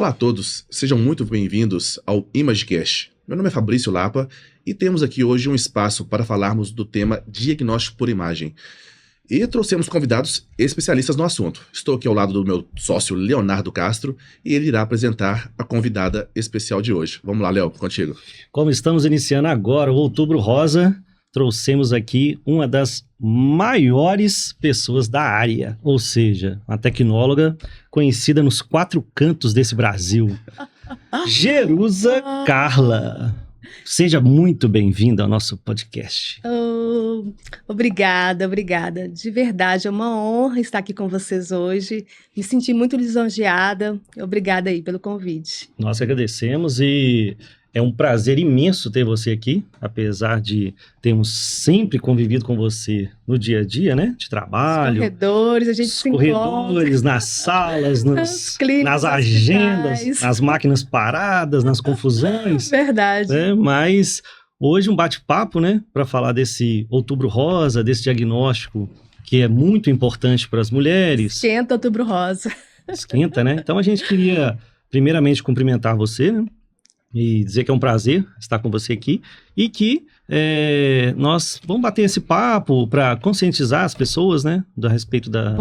Olá a todos, sejam muito bem-vindos ao ImageCast. Meu nome é Fabrício Lapa e temos aqui hoje um espaço para falarmos do tema diagnóstico por imagem. E trouxemos convidados especialistas no assunto. Estou aqui ao lado do meu sócio Leonardo Castro e ele irá apresentar a convidada especial de hoje. Vamos lá, Léo, contigo. Como estamos iniciando agora o Outubro Rosa, trouxemos aqui uma das maiores pessoas da área, ou seja, uma tecnóloga conhecida nos 4 cantos desse Brasil, Jerusa Carla. Seja muito bem-vinda ao nosso podcast. Obrigada. De verdade, é uma honra estar aqui com vocês hoje. Me senti muito lisonjeada. Obrigada aí pelo convite. Nós agradecemos e é um prazer imenso ter você aqui, apesar de termos sempre convivido com você no dia a dia, né? De trabalho. Nos corredores, a gente se encontra. Corredores, nas salas, nas agendas, nas máquinas paradas, nas confusões. Verdade. Mas hoje um bate-papo, né? Para falar desse Outubro Rosa, desse diagnóstico que é muito importante para as mulheres. Esquenta Outubro Rosa. Esquenta, né? Então a gente queria primeiramente cumprimentar você, né? E dizer que é um prazer estar com você aqui e que nós vamos bater esse papo para conscientizar as pessoas, né, a respeito da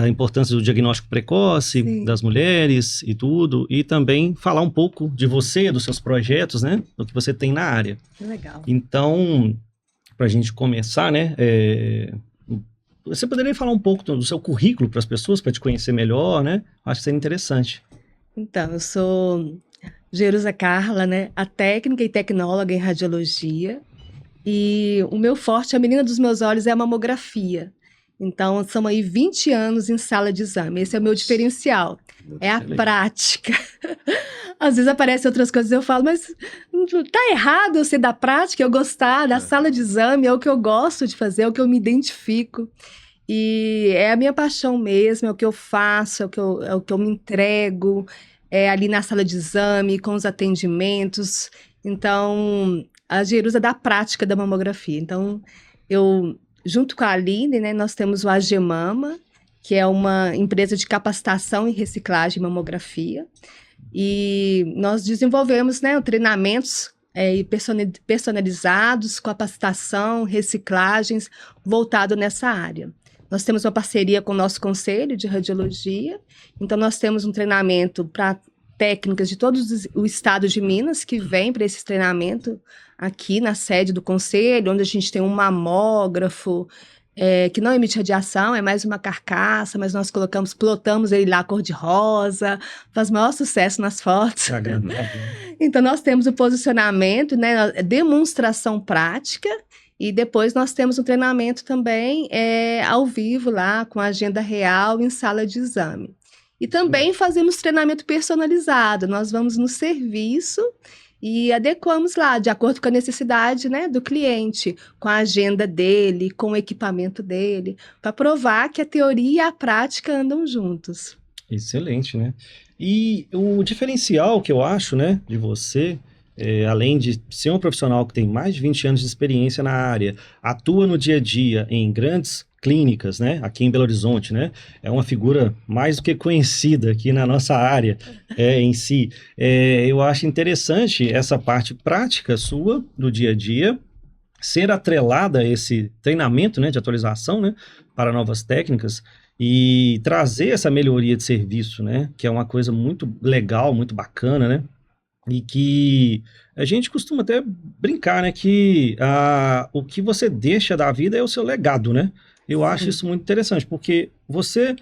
importância do diagnóstico precoce, sim, das mulheres e tudo, e também falar um pouco de você, dos seus projetos, né, do que você tem na área. Legal. Então, para a gente começar, né, você poderia falar um pouco do seu currículo para as pessoas, para te conhecer melhor, né? Acho que seria interessante. Então, eu sou Jerusa Carla, né? A técnica e tecnóloga em radiologia. E o meu forte, a menina dos meus olhos, é a mamografia. Então, são aí 20 anos em sala de exame. Esse é o meu diferencial. É a prática. Às vezes aparecem outras coisas e eu falo, mas tá errado eu ser da prática, eu gostar da sala de exame, é o que eu gosto de fazer, é o que eu me identifico. E é a minha paixão mesmo, é o que eu faço, é o que eu me entrego. Ali na sala de exame, com os atendimentos. Então, a Jerusa da prática da mamografia. Então, eu, junto com a Aline, né, nós temos o AGMama, que é uma empresa de capacitação e reciclagem em mamografia. E nós desenvolvemos, né, treinamentos personalizados, capacitação, reciclagens, voltado nessa área. Nós temos uma parceria com o nosso Conselho de Radiologia, então nós temos um treinamento para técnicas de todo o estado de Minas que vem para esse treinamento aqui na sede do Conselho, onde a gente tem um mamógrafo que não emite radiação, é mais uma carcaça, mas nós plotamos ele lá cor-de-rosa, faz maior sucesso nas fotos. Então nós temos o posicionamento, né, demonstração prática. E depois nós temos um treinamento também ao vivo lá, com a agenda real em sala de exame. E também fazemos treinamento personalizado. Nós vamos no serviço e adequamos lá, de acordo com a necessidade, né, do cliente, com a agenda dele, com o equipamento dele, para provar que a teoria e a prática andam juntos. Excelente, né? E o diferencial que eu acho, né, de você, além de ser um profissional que tem mais de 20 anos de experiência na área, atua no dia a dia em grandes clínicas, né, aqui em Belo Horizonte, né, é uma figura mais do que conhecida aqui na nossa área em si. Eu acho interessante essa parte prática sua do dia a dia, ser atrelada a esse treinamento, né, de atualização, né, para novas técnicas e trazer essa melhoria de serviço, né, que é uma coisa muito legal, muito bacana, né, e que a gente costuma até brincar, né, que o que você deixa da vida é o seu legado, né? Eu acho isso muito interessante, porque você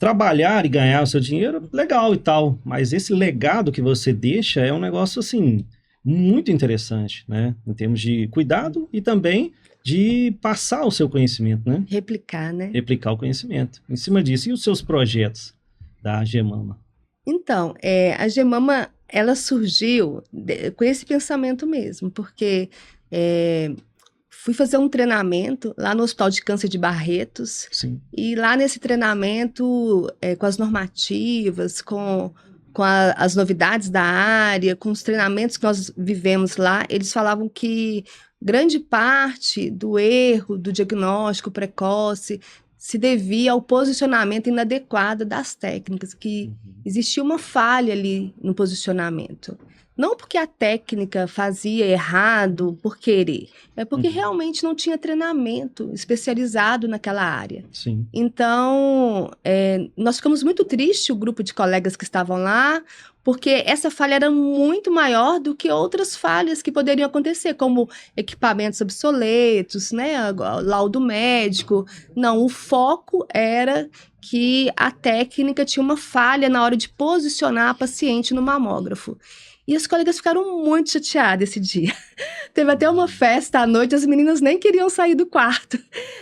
trabalhar e ganhar o seu dinheiro, legal e tal, mas esse legado que você deixa é um negócio, assim, muito interessante, né? Em termos de cuidado e também de passar o seu conhecimento, né? Replicar, né? Replicar o conhecimento. Em cima disso, e os seus projetos da AGMama? Então, a AGMama, ela surgiu com esse pensamento mesmo, porque fui fazer um treinamento lá no Hospital de Câncer de Barretos. Sim. E lá nesse treinamento, com as normativas, com as novidades da área, com os treinamentos que nós vivemos lá, eles falavam que grande parte do erro do diagnóstico precoce se devia ao posicionamento inadequado das técnicas, que existia uma falha ali no posicionamento. Não porque a técnica fazia errado por querer, é porque realmente não tinha treinamento especializado naquela área. Sim. Então, nós ficamos muito tristes, o grupo de colegas que estavam lá, porque essa falha era muito maior do que outras falhas que poderiam acontecer, como equipamentos obsoletos, né, laudo médico. Não, o foco era que a técnica tinha uma falha na hora de posicionar a paciente no mamógrafo. E as colegas ficaram muito chateadas esse dia. Teve até uma festa à noite, as meninas nem queriam sair do quarto.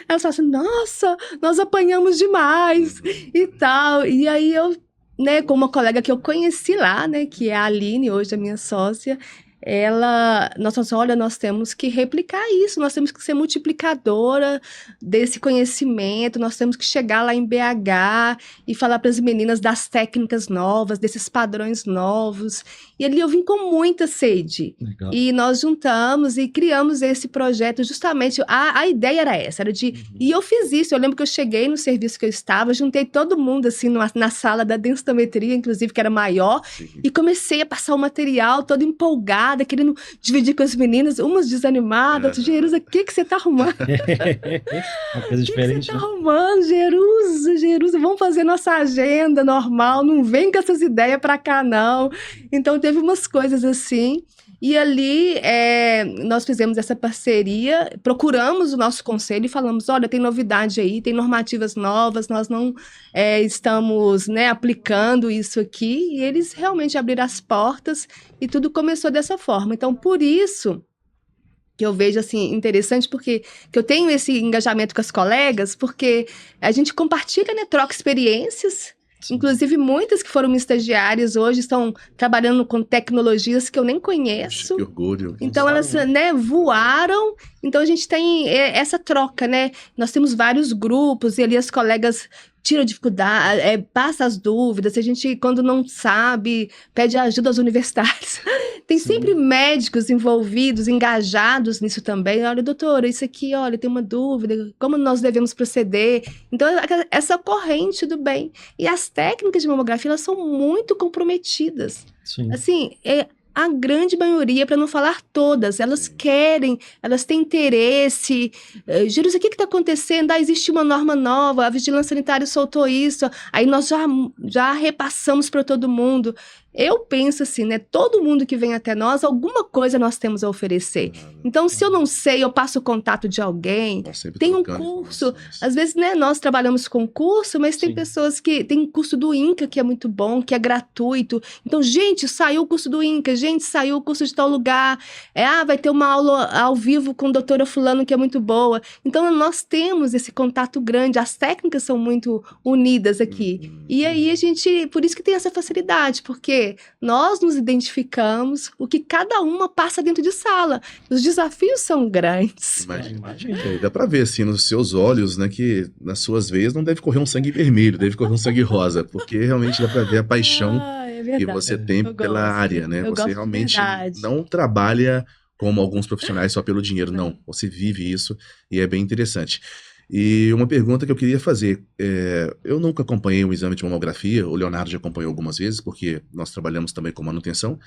Elas falaram assim, nossa, nós apanhamos demais e tal. E aí eu, né, com uma colega que eu conheci lá, né, que é a Aline, hoje a minha sócia, nós falamos, olha, nós temos que replicar isso, nós temos que ser multiplicadora desse conhecimento, nós temos que chegar lá em BH e falar para as meninas das técnicas novas, desses padrões novos. E ali eu vim com muita sede. Legal. E nós juntamos e criamos esse projeto justamente, a ideia era essa, era de... E eu fiz isso, eu lembro que eu cheguei no serviço que eu estava, juntei todo mundo assim na sala da densitometria, inclusive, que era maior, e comecei a passar o material toda empolgada, querendo dividir com as meninas, umas desanimadas, outras, Jerusa, o que você tá arrumando? Uma coisa diferente. O que você tá arrumando, Jerusa, vamos fazer nossa agenda normal, não vem com essas ideias pra cá, não. Então, teve umas coisas assim, e ali nós fizemos essa parceria, procuramos o nosso conselho e falamos, olha, tem novidade aí, tem normativas novas, nós não estamos, né, aplicando isso aqui, e eles realmente abriram as portas e tudo começou dessa forma. Então, por isso que eu vejo, assim, interessante, porque que eu tenho esse engajamento com as colegas, porque a gente compartilha, né, troca experiências. Sim. Inclusive, muitas que foram estagiárias hoje estão trabalhando com tecnologias que eu nem conheço. Que orgulho. Então, elas, né, voaram. Então, a gente tem essa troca, né? Nós temos vários grupos e ali as colegas tiram dificuldade, passa as dúvidas. A gente, quando não sabe, pede ajuda aos universitários. Tem sempre médicos envolvidos, engajados nisso também. Olha, doutora, isso aqui, olha, tem uma dúvida, como nós devemos proceder? Então, essa corrente do bem. E as técnicas de mamografia, elas são muito comprometidas. Sim. Assim, a grande maioria, para não falar todas, elas querem, elas têm interesse. Jerusa, o que está acontecendo? Existe uma norma nova, a Vigilância Sanitária soltou isso, aí nós já repassamos para todo mundo. Eu penso assim, né? Todo mundo que vem até nós, alguma coisa nós temos a oferecer. Então, se eu não sei, eu passo o contato de alguém. Tem um curso. Às vezes, né, nós trabalhamos com curso, mas tem pessoas que... Tem curso do INCA, que é muito bom, que é gratuito. Então, gente, saiu o curso do INCA. Gente, saiu o curso de tal lugar. Vai ter uma aula ao vivo com a doutora fulano, que é muito boa. Então, nós temos esse contato grande. As técnicas são muito unidas aqui. E aí, a gente... Por isso que tem essa facilidade, porque nós nos identificamos o que cada uma passa dentro de sala. Os desafios são grandes. Imagina. Dá pra ver, assim, nos seus olhos, né, que nas suas veias não deve correr um sangue vermelho, deve correr um sangue rosa, porque realmente dá pra ver a paixão que você tem pela área, né? Você realmente não trabalha como alguns profissionais só pelo dinheiro, não. Você vive isso e é bem interessante. E uma pergunta que eu queria fazer, eu nunca acompanhei um exame de mamografia, o Leonardo já acompanhou algumas vezes, porque nós trabalhamos também com manutenção.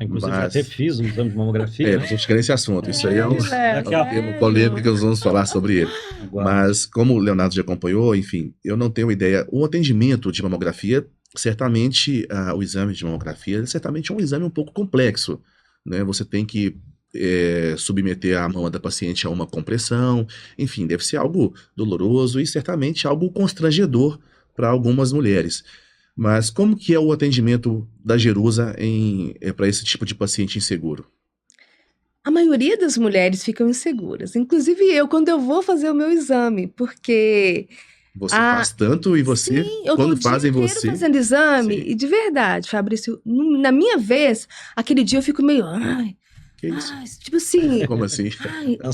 Inclusive, eu até fiz um exame de mamografia. Nós vamos chegar nesse assunto, isso aí é um tema polêmico que nós vamos falar sobre ele. Mas como o Leonardo já acompanhou, enfim, eu não tenho ideia. O atendimento de mamografia, certamente, o exame de mamografia, certamente é um exame um pouco complexo, né? Você tem que submeter a mama da paciente a uma compressão, enfim, deve ser algo doloroso e certamente algo constrangedor para algumas mulheres. Mas como que é o atendimento da Jerusa para esse tipo de paciente inseguro? A maioria das mulheres ficam inseguras, inclusive eu, quando eu vou fazer o meu exame, porque... Você faz tanto e você, quando fazem você... fazendo exame, e de verdade, Fabrício, na minha vez, aquele dia eu fico meio... Que isso? Tipo assim... Como assim?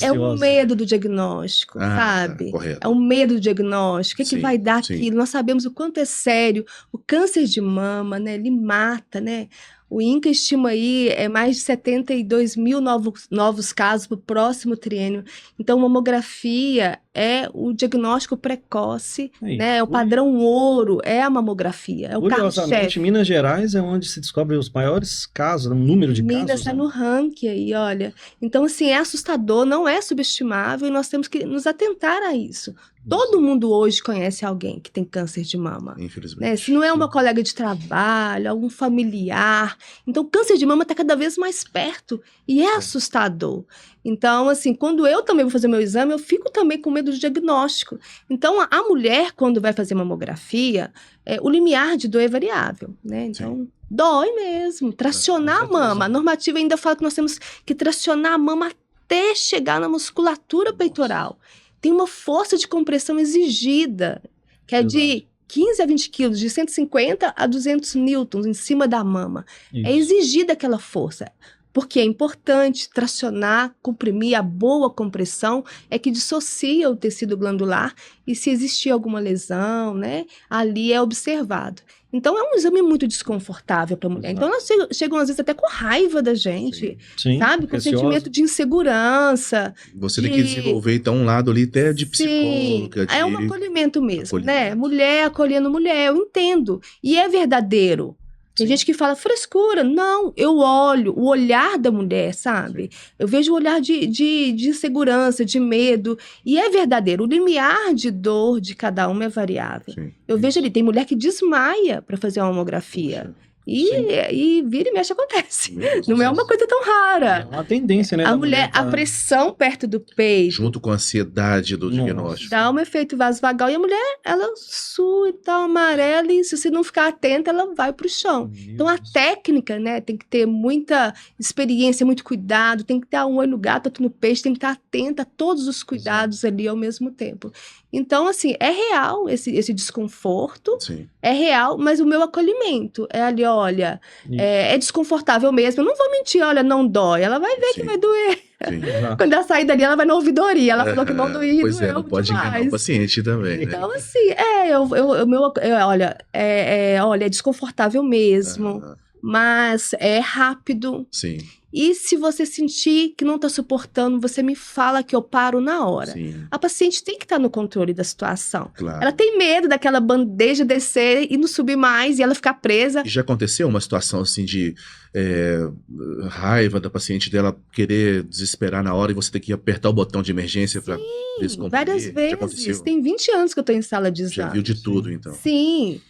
É o medo do diagnóstico, sabe? Correto. É o medo do diagnóstico. O que vai dar aquilo? Nós sabemos o quanto é sério. O câncer de mama, né? Ele mata, né? O INCA estima aí mais de 72 mil novos casos para o próximo triênio. Então, mamografia é o diagnóstico precoce, né? É o padrão ouro, é a mamografia, é o Curiosamente, carro-chefe. Minas Gerais é onde se descobre os maiores casos, o número de Minas casos. está né? no ranking aí, olha. Então, assim, é assustador, não é subestimável e nós temos que nos atentar a isso. Todo mundo hoje conhece alguém que tem câncer de mama. Infelizmente. Né? Se não é uma colega de trabalho, algum familiar. Então, o câncer de mama está cada vez mais perto e é assustador. Então, assim, quando eu também vou fazer meu exame, eu fico também com medo do diagnóstico. Então, a mulher, quando vai fazer mamografia, o limiar de dor é variável, né? Então, dói mesmo. Tracionar a mama. A normativa ainda fala que nós temos que tracionar a mama até chegar na musculatura peitoral. Tem uma força de compressão exigida, que é de 15 a 20 quilos, de 150 a 200 newtons em cima da mama. Isso. É exigida aquela força. Porque é importante tracionar, comprimir, a boa compressão é que dissocia o tecido glandular e se existir alguma lesão, né, ali é observado. Então é um exame muito desconfortável para a mulher. Então elas chegam às vezes até com raiva da gente, Sim, sabe? Com sentimento de insegurança. Você tem que desenvolver então um lado ali até de psicóloga. É um acolhimento mesmo, né? Acolhimento. Mulher acolhendo mulher, eu entendo. E é verdadeiro. Tem gente que fala frescura. Não, eu olho o olhar da mulher, sabe? Eu vejo o olhar de insegurança, de medo. E é verdadeiro. O limiar de dor de cada uma é variável. Sim. Eu vejo ali, tem mulher que desmaia para fazer uma mamografia. E vira e mexe acontece. Não é uma coisa tão rara. É uma tendência, né? A mulher, a pressão perto do peito. Junto com a ansiedade do diagnóstico. Dá um efeito vasovagal e a mulher, ela sua e tal, amarela, e se você não ficar atenta, ela vai pro chão. Então a técnica, né, tem que ter muita experiência, muito cuidado, tem que ter um olho no gato, outro no peixe, tem que estar atenta a todos os cuidados ali ao mesmo tempo. Então, assim, é real esse desconforto, Sim. é real, mas o meu acolhimento é ali, olha, é desconfortável mesmo, eu não vou mentir, olha, não dói, ela vai ver que vai doer. Sim. Quando ela sair dali, ela vai na ouvidoria, ela falou que não doía, Pois doeu não pode enganar o paciente também, né? Então, assim, olha, é desconfortável mesmo, mas é rápido. Sim. E se você sentir que não está suportando, você me fala que eu paro na hora. Sim. A paciente tem que estar no controle da situação. Claro. Ela tem medo daquela bandeja descer e não subir mais e ela ficar presa. E já aconteceu uma situação assim de raiva da paciente dela querer desesperar na hora e você ter que apertar o botão de emergência para descomprimir? Várias Já vezes. aconteceu? Tem 20 anos que eu estou em sala de exame. Já viu de tudo, então. Sim.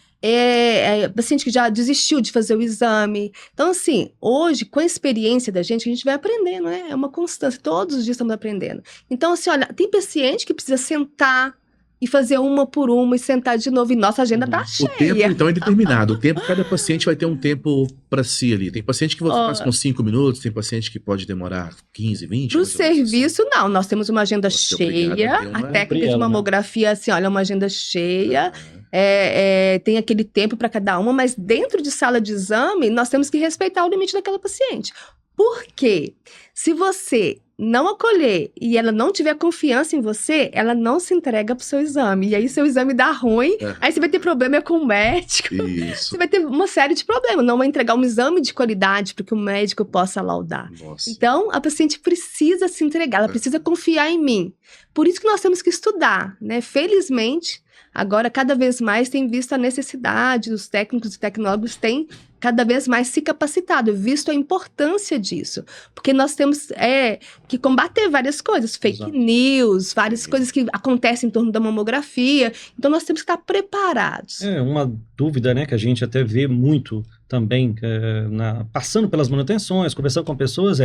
Paciente que já desistiu de fazer o exame. Então, assim, hoje, com a experiência da gente, a gente vai aprendendo, né? É uma constância, todos os dias estamos aprendendo. Então, assim, olha, tem paciente que precisa sentar e fazer uma por uma e sentar de novo, e nossa agenda tá cheia. O tempo, então, é determinado. O tempo, cada paciente vai ter um tempo para si ali. Tem paciente que faz com 5 minutos, tem paciente que pode demorar 15, 20. Pro serviço, não. Nós temos uma agenda cheia. A técnica de mamografia, assim, olha, é uma agenda cheia. Tem aquele tempo para cada uma, mas dentro de sala de exame, nós temos que respeitar o limite daquela paciente. Por quê? Se você não acolher e ela não tiver confiança em você, ela não se entrega pro seu exame. E aí seu exame dá ruim, aí você vai ter problema com o médico. Isso. Você vai ter uma série de problemas. Não vai entregar um exame de qualidade para que o médico possa laudar. Nossa. Então, a paciente precisa se entregar, ela precisa confiar em mim. Por isso que nós temos que estudar, né? Felizmente, agora cada vez mais tem visto a necessidade, os técnicos e tecnólogos têm cada vez mais se capacitado, visto a importância disso. Porque nós temos que combater várias coisas, fake news, várias coisas que acontecem em torno da mamografia. Então, nós temos que estar preparados. Uma dúvida, né, que a gente até vê muito também, passando pelas manutenções, conversando com pessoas,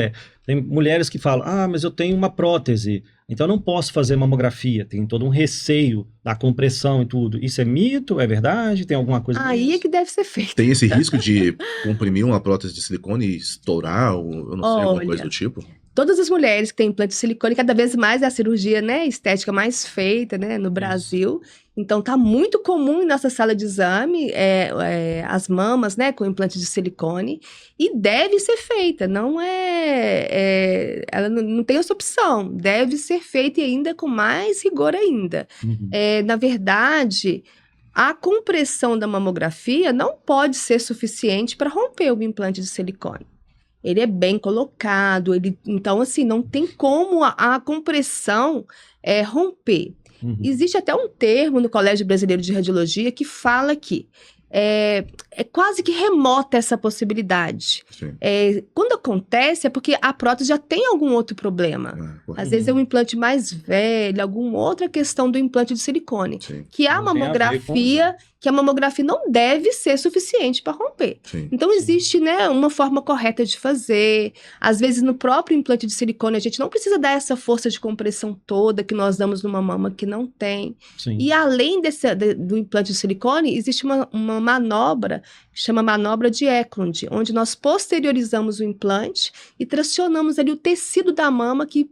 tem mulheres que falam, mas eu tenho uma prótese, então eu não posso fazer mamografia, tem todo um receio da compressão e tudo. Isso é mito? É verdade? Tem alguma coisa Aí é que deve ser feito. Tem esse risco de comprimir uma prótese de silicone e estourar, ou eu não sei, alguma coisa do tipo? Todas as mulheres que têm implante de silicone, cada vez mais é a cirurgia, né, estética mais feita, né, no Brasil. Então, tá muito comum em nossa sala de exame as mamas, né, com implante de silicone. E deve ser feita, não ela não tem essa opção. Deve ser feita e ainda com mais rigor ainda. Na verdade, a compressão da mamografia não pode ser suficiente para romper o implante de silicone. Ele é bem colocado, então, assim, não tem como a compressão romper. Existe até um termo no Colégio Brasileiro de Radiologia que fala que é quase que remota essa possibilidade. Quando acontece é porque a prótese já tem algum outro problema. Às vezes é um implante mais velho, alguma outra questão do implante de silicone. Que a mamografia não deve ser suficiente para romper. Então existe, né, uma forma correta de fazer. Às vezes no próprio implante de silicone a gente não precisa dar essa força de compressão toda que nós damos numa mama que não tem. E além do implante de silicone, existe uma manobra que chama manobra de Eklund, onde nós posteriorizamos o implante e tracionamos ali o tecido da mama que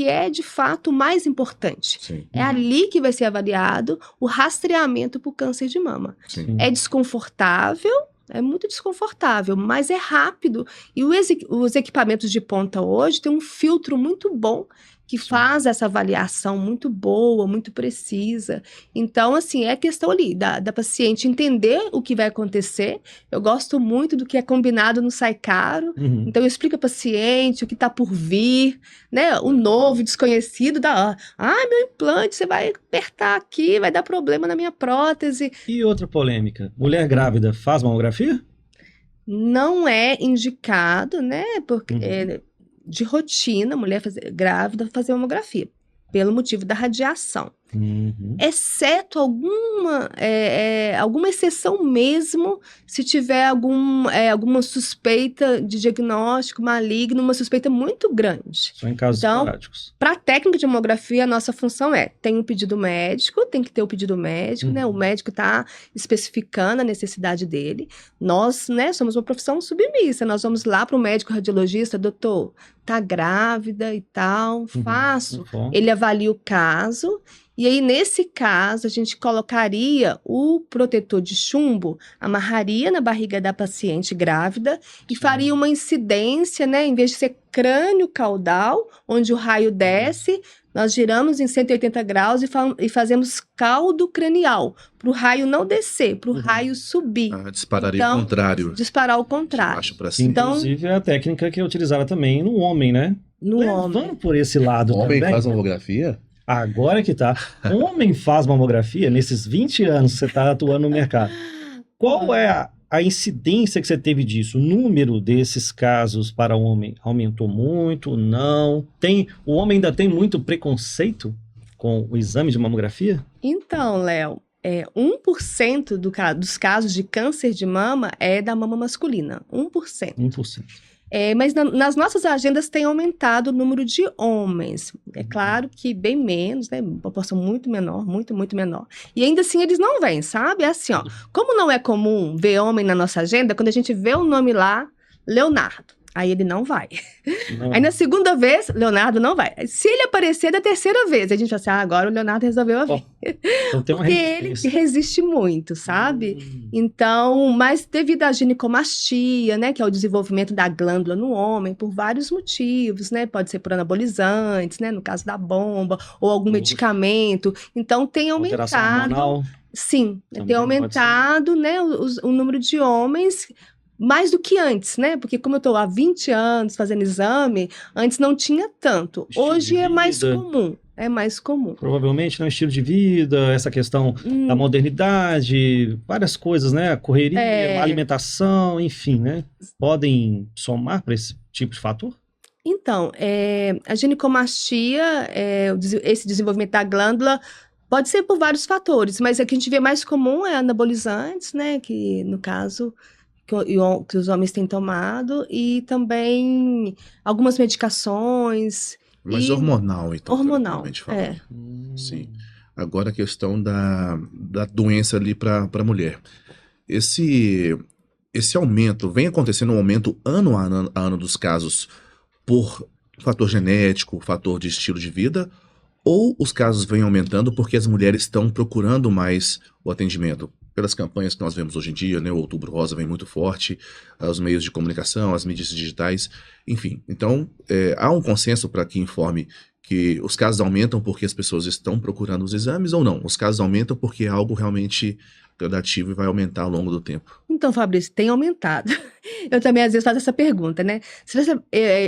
é de fato o mais importante. É ali que vai ser avaliado o rastreamento para o câncer de mama. É desconfortável, é muito desconfortável, mas é rápido. E os equipamentos de ponta hoje têm um filtro muito bom que faz essa avaliação muito boa, muito precisa. Então, assim, é questão ali da paciente entender o que vai acontecer. Eu gosto muito do que é combinado no Sai Caro. Então, eu explico ao paciente o que está por vir, né? O novo, desconhecido, meu implante, você vai apertar aqui, vai dar problema na minha prótese. E outra polêmica, mulher grávida faz mamografia? Não é indicado, né? Porque de rotina, mulher grávida fazer mamografia, pelo motivo da radiação. Exceto alguma exceção mesmo, se tiver alguma suspeita de diagnóstico maligno, uma suspeita muito grande. Só em casos esporádicos. Para a técnica de mamografia, a nossa função tem um pedido médico, tem que ter o pedido médico, né? O médico está especificando a necessidade dele. Nós, né, somos uma profissão submissa, nós vamos lá para o médico radiologista, doutor, tá grávida e tal, faço. Ele avalia o caso. E aí, nesse caso, a gente colocaria o protetor de chumbo, amarraria na barriga da paciente grávida e faria uma incidência, né? Em vez de ser crânio caudal, onde o raio desce, nós giramos em 180 graus e fazemos caldo cranial, para o raio não descer, para o raio subir. Dispararia o contrário. Disparar o contrário. De baixo para cima. Então, inclusive, é a técnica que é utilizada também no homem, né? Vamos por esse lado também. O homem faz mamografia? Agora que tá. Homem faz mamografia nesses 20 anos que você está atuando no mercado. Qual é a incidência que você teve disso? O número desses casos para homem aumentou muito? Não? O homem ainda tem muito preconceito com o exame de mamografia? Então, Léo, 1% dos casos de câncer de mama é da mama masculina. 1%. 1%. Mas nas nossas agendas tem aumentado o número de homens. É claro que bem menos, né? Uma proporção muito menor, muito, muito menor. E ainda assim eles não vêm, sabe? É assim, como não é comum ver homem na nossa agenda, quando a gente vê o nome lá, Leonardo, aí ele não vai. Não. Aí na segunda vez, Leonardo não vai. Se ele aparecer da terceira vez, a gente fala assim, agora o Leonardo resolveu vir. Então tem uma porque ele resiste muito, sabe? Então, mas devido à ginecomastia, né, que é o desenvolvimento da glândula no homem, por vários motivos, né? Pode ser por anabolizantes, né, no caso da bomba, ou algum medicamento. Então tem aumentado. Sim, tem aumentado, né, o número de homens mais do que antes, né? Porque como eu estou há 20 anos fazendo exame, antes não tinha tanto. Hoje é mais comum. É mais comum. Provavelmente, né? Estilo de vida, essa questão da modernidade, várias coisas, né? A correria, a alimentação, enfim, né? Podem somar para esse tipo de fator? Então, a ginecomastia, esse desenvolvimento da glândula, pode ser por vários fatores, mas o que a gente vê mais comum é anabolizantes, né? Que, no caso, que os homens têm tomado, e também algumas medicações. Mas hormonal, então. Hormonal, Sim. Agora a questão da doença ali para a mulher. Esse aumento, vem acontecendo um aumento ano a ano dos casos por fator genético, fator de estilo de vida, ou os casos vêm aumentando porque as mulheres estão procurando mais o atendimento? Pelas campanhas que nós vemos hoje em dia, né, o Outubro Rosa vem muito forte, os meios de comunicação, as mídias digitais, enfim. Então, há um consenso para que informe que os casos aumentam porque as pessoas estão procurando os exames ou não? Os casos aumentam porque é algo realmente gradativo e vai aumentar ao longo do tempo? Então, Fabrício, tem aumentado. Eu também, às vezes, faço essa pergunta, né?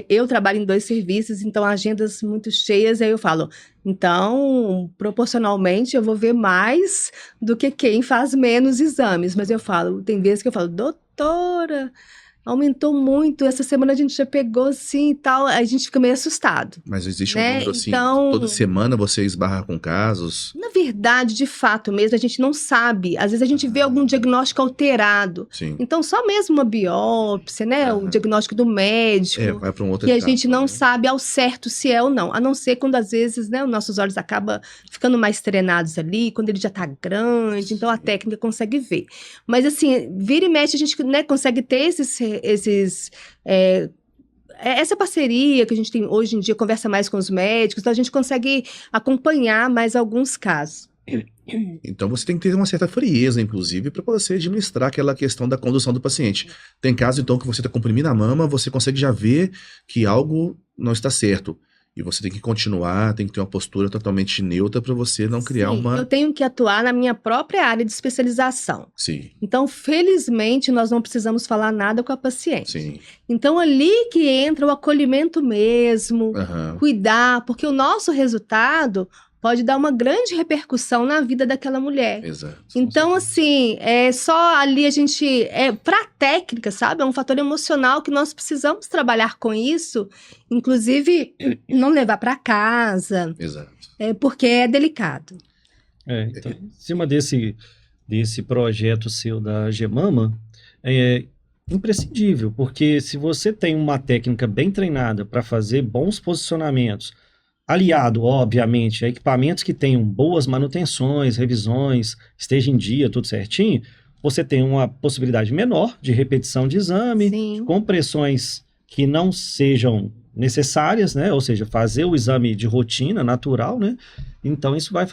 Eu trabalho em 2 serviços, então agendas muito cheias, aí eu falo, então, proporcionalmente, eu vou ver mais do que quem faz menos exames. Mas eu falo, tem vezes que eu falo, doutora, aumentou muito, essa semana a gente já pegou assim e tal, a gente fica meio assustado. Mas existe um Né? número assim, Então- toda semana você esbarra com casos? Na verdade, de fato mesmo, a gente não sabe. Às vezes a gente vê algum diagnóstico alterado. Sim. Então, só mesmo uma biópsia, né? O Aham. diagnóstico do médico. Vai para um outro Que a etapa, gente não né? sabe ao certo se é ou não. A não ser quando, às vezes, né, os nossos olhos acabam ficando mais treinados ali, quando ele já tá grande, então a Sim. técnica consegue ver. Mas, assim, vira e mexe, a gente, né, consegue ter essa parceria que a gente tem hoje em dia, conversa mais com os médicos, então a gente consegue acompanhar mais alguns casos. Então você tem que ter uma certa frieza, inclusive, para você administrar aquela questão da condução do paciente. Tem caso, então, que você está comprimindo a mama, você consegue já ver que algo não está certo. E você tem que continuar, tem que ter uma postura totalmente neutra para você não criar Sim, eu tenho que atuar na minha própria área de especialização. Sim, Então, felizmente, nós não precisamos falar nada com a paciente. sim. Então, ali que entra o acolhimento mesmo, Aham. cuidar, porque o nosso resultado pode dar uma grande repercussão na vida daquela mulher. Exato. Então, assim, é só ali a gente. Para a técnica, sabe? É um fator emocional que nós precisamos trabalhar com isso, inclusive não levar para casa, Exato. porque é delicado. Então, em cima desse projeto seu da Gemama, é imprescindível, porque se você tem uma técnica bem treinada para fazer bons posicionamentos, aliado, obviamente, a equipamentos que tenham boas manutenções, revisões, esteja em dia, tudo certinho, você tem uma possibilidade menor de repetição de exame, Sim. compressões que não sejam necessárias, né? Ou seja, fazer o exame de rotina, natural, né? Então isso vai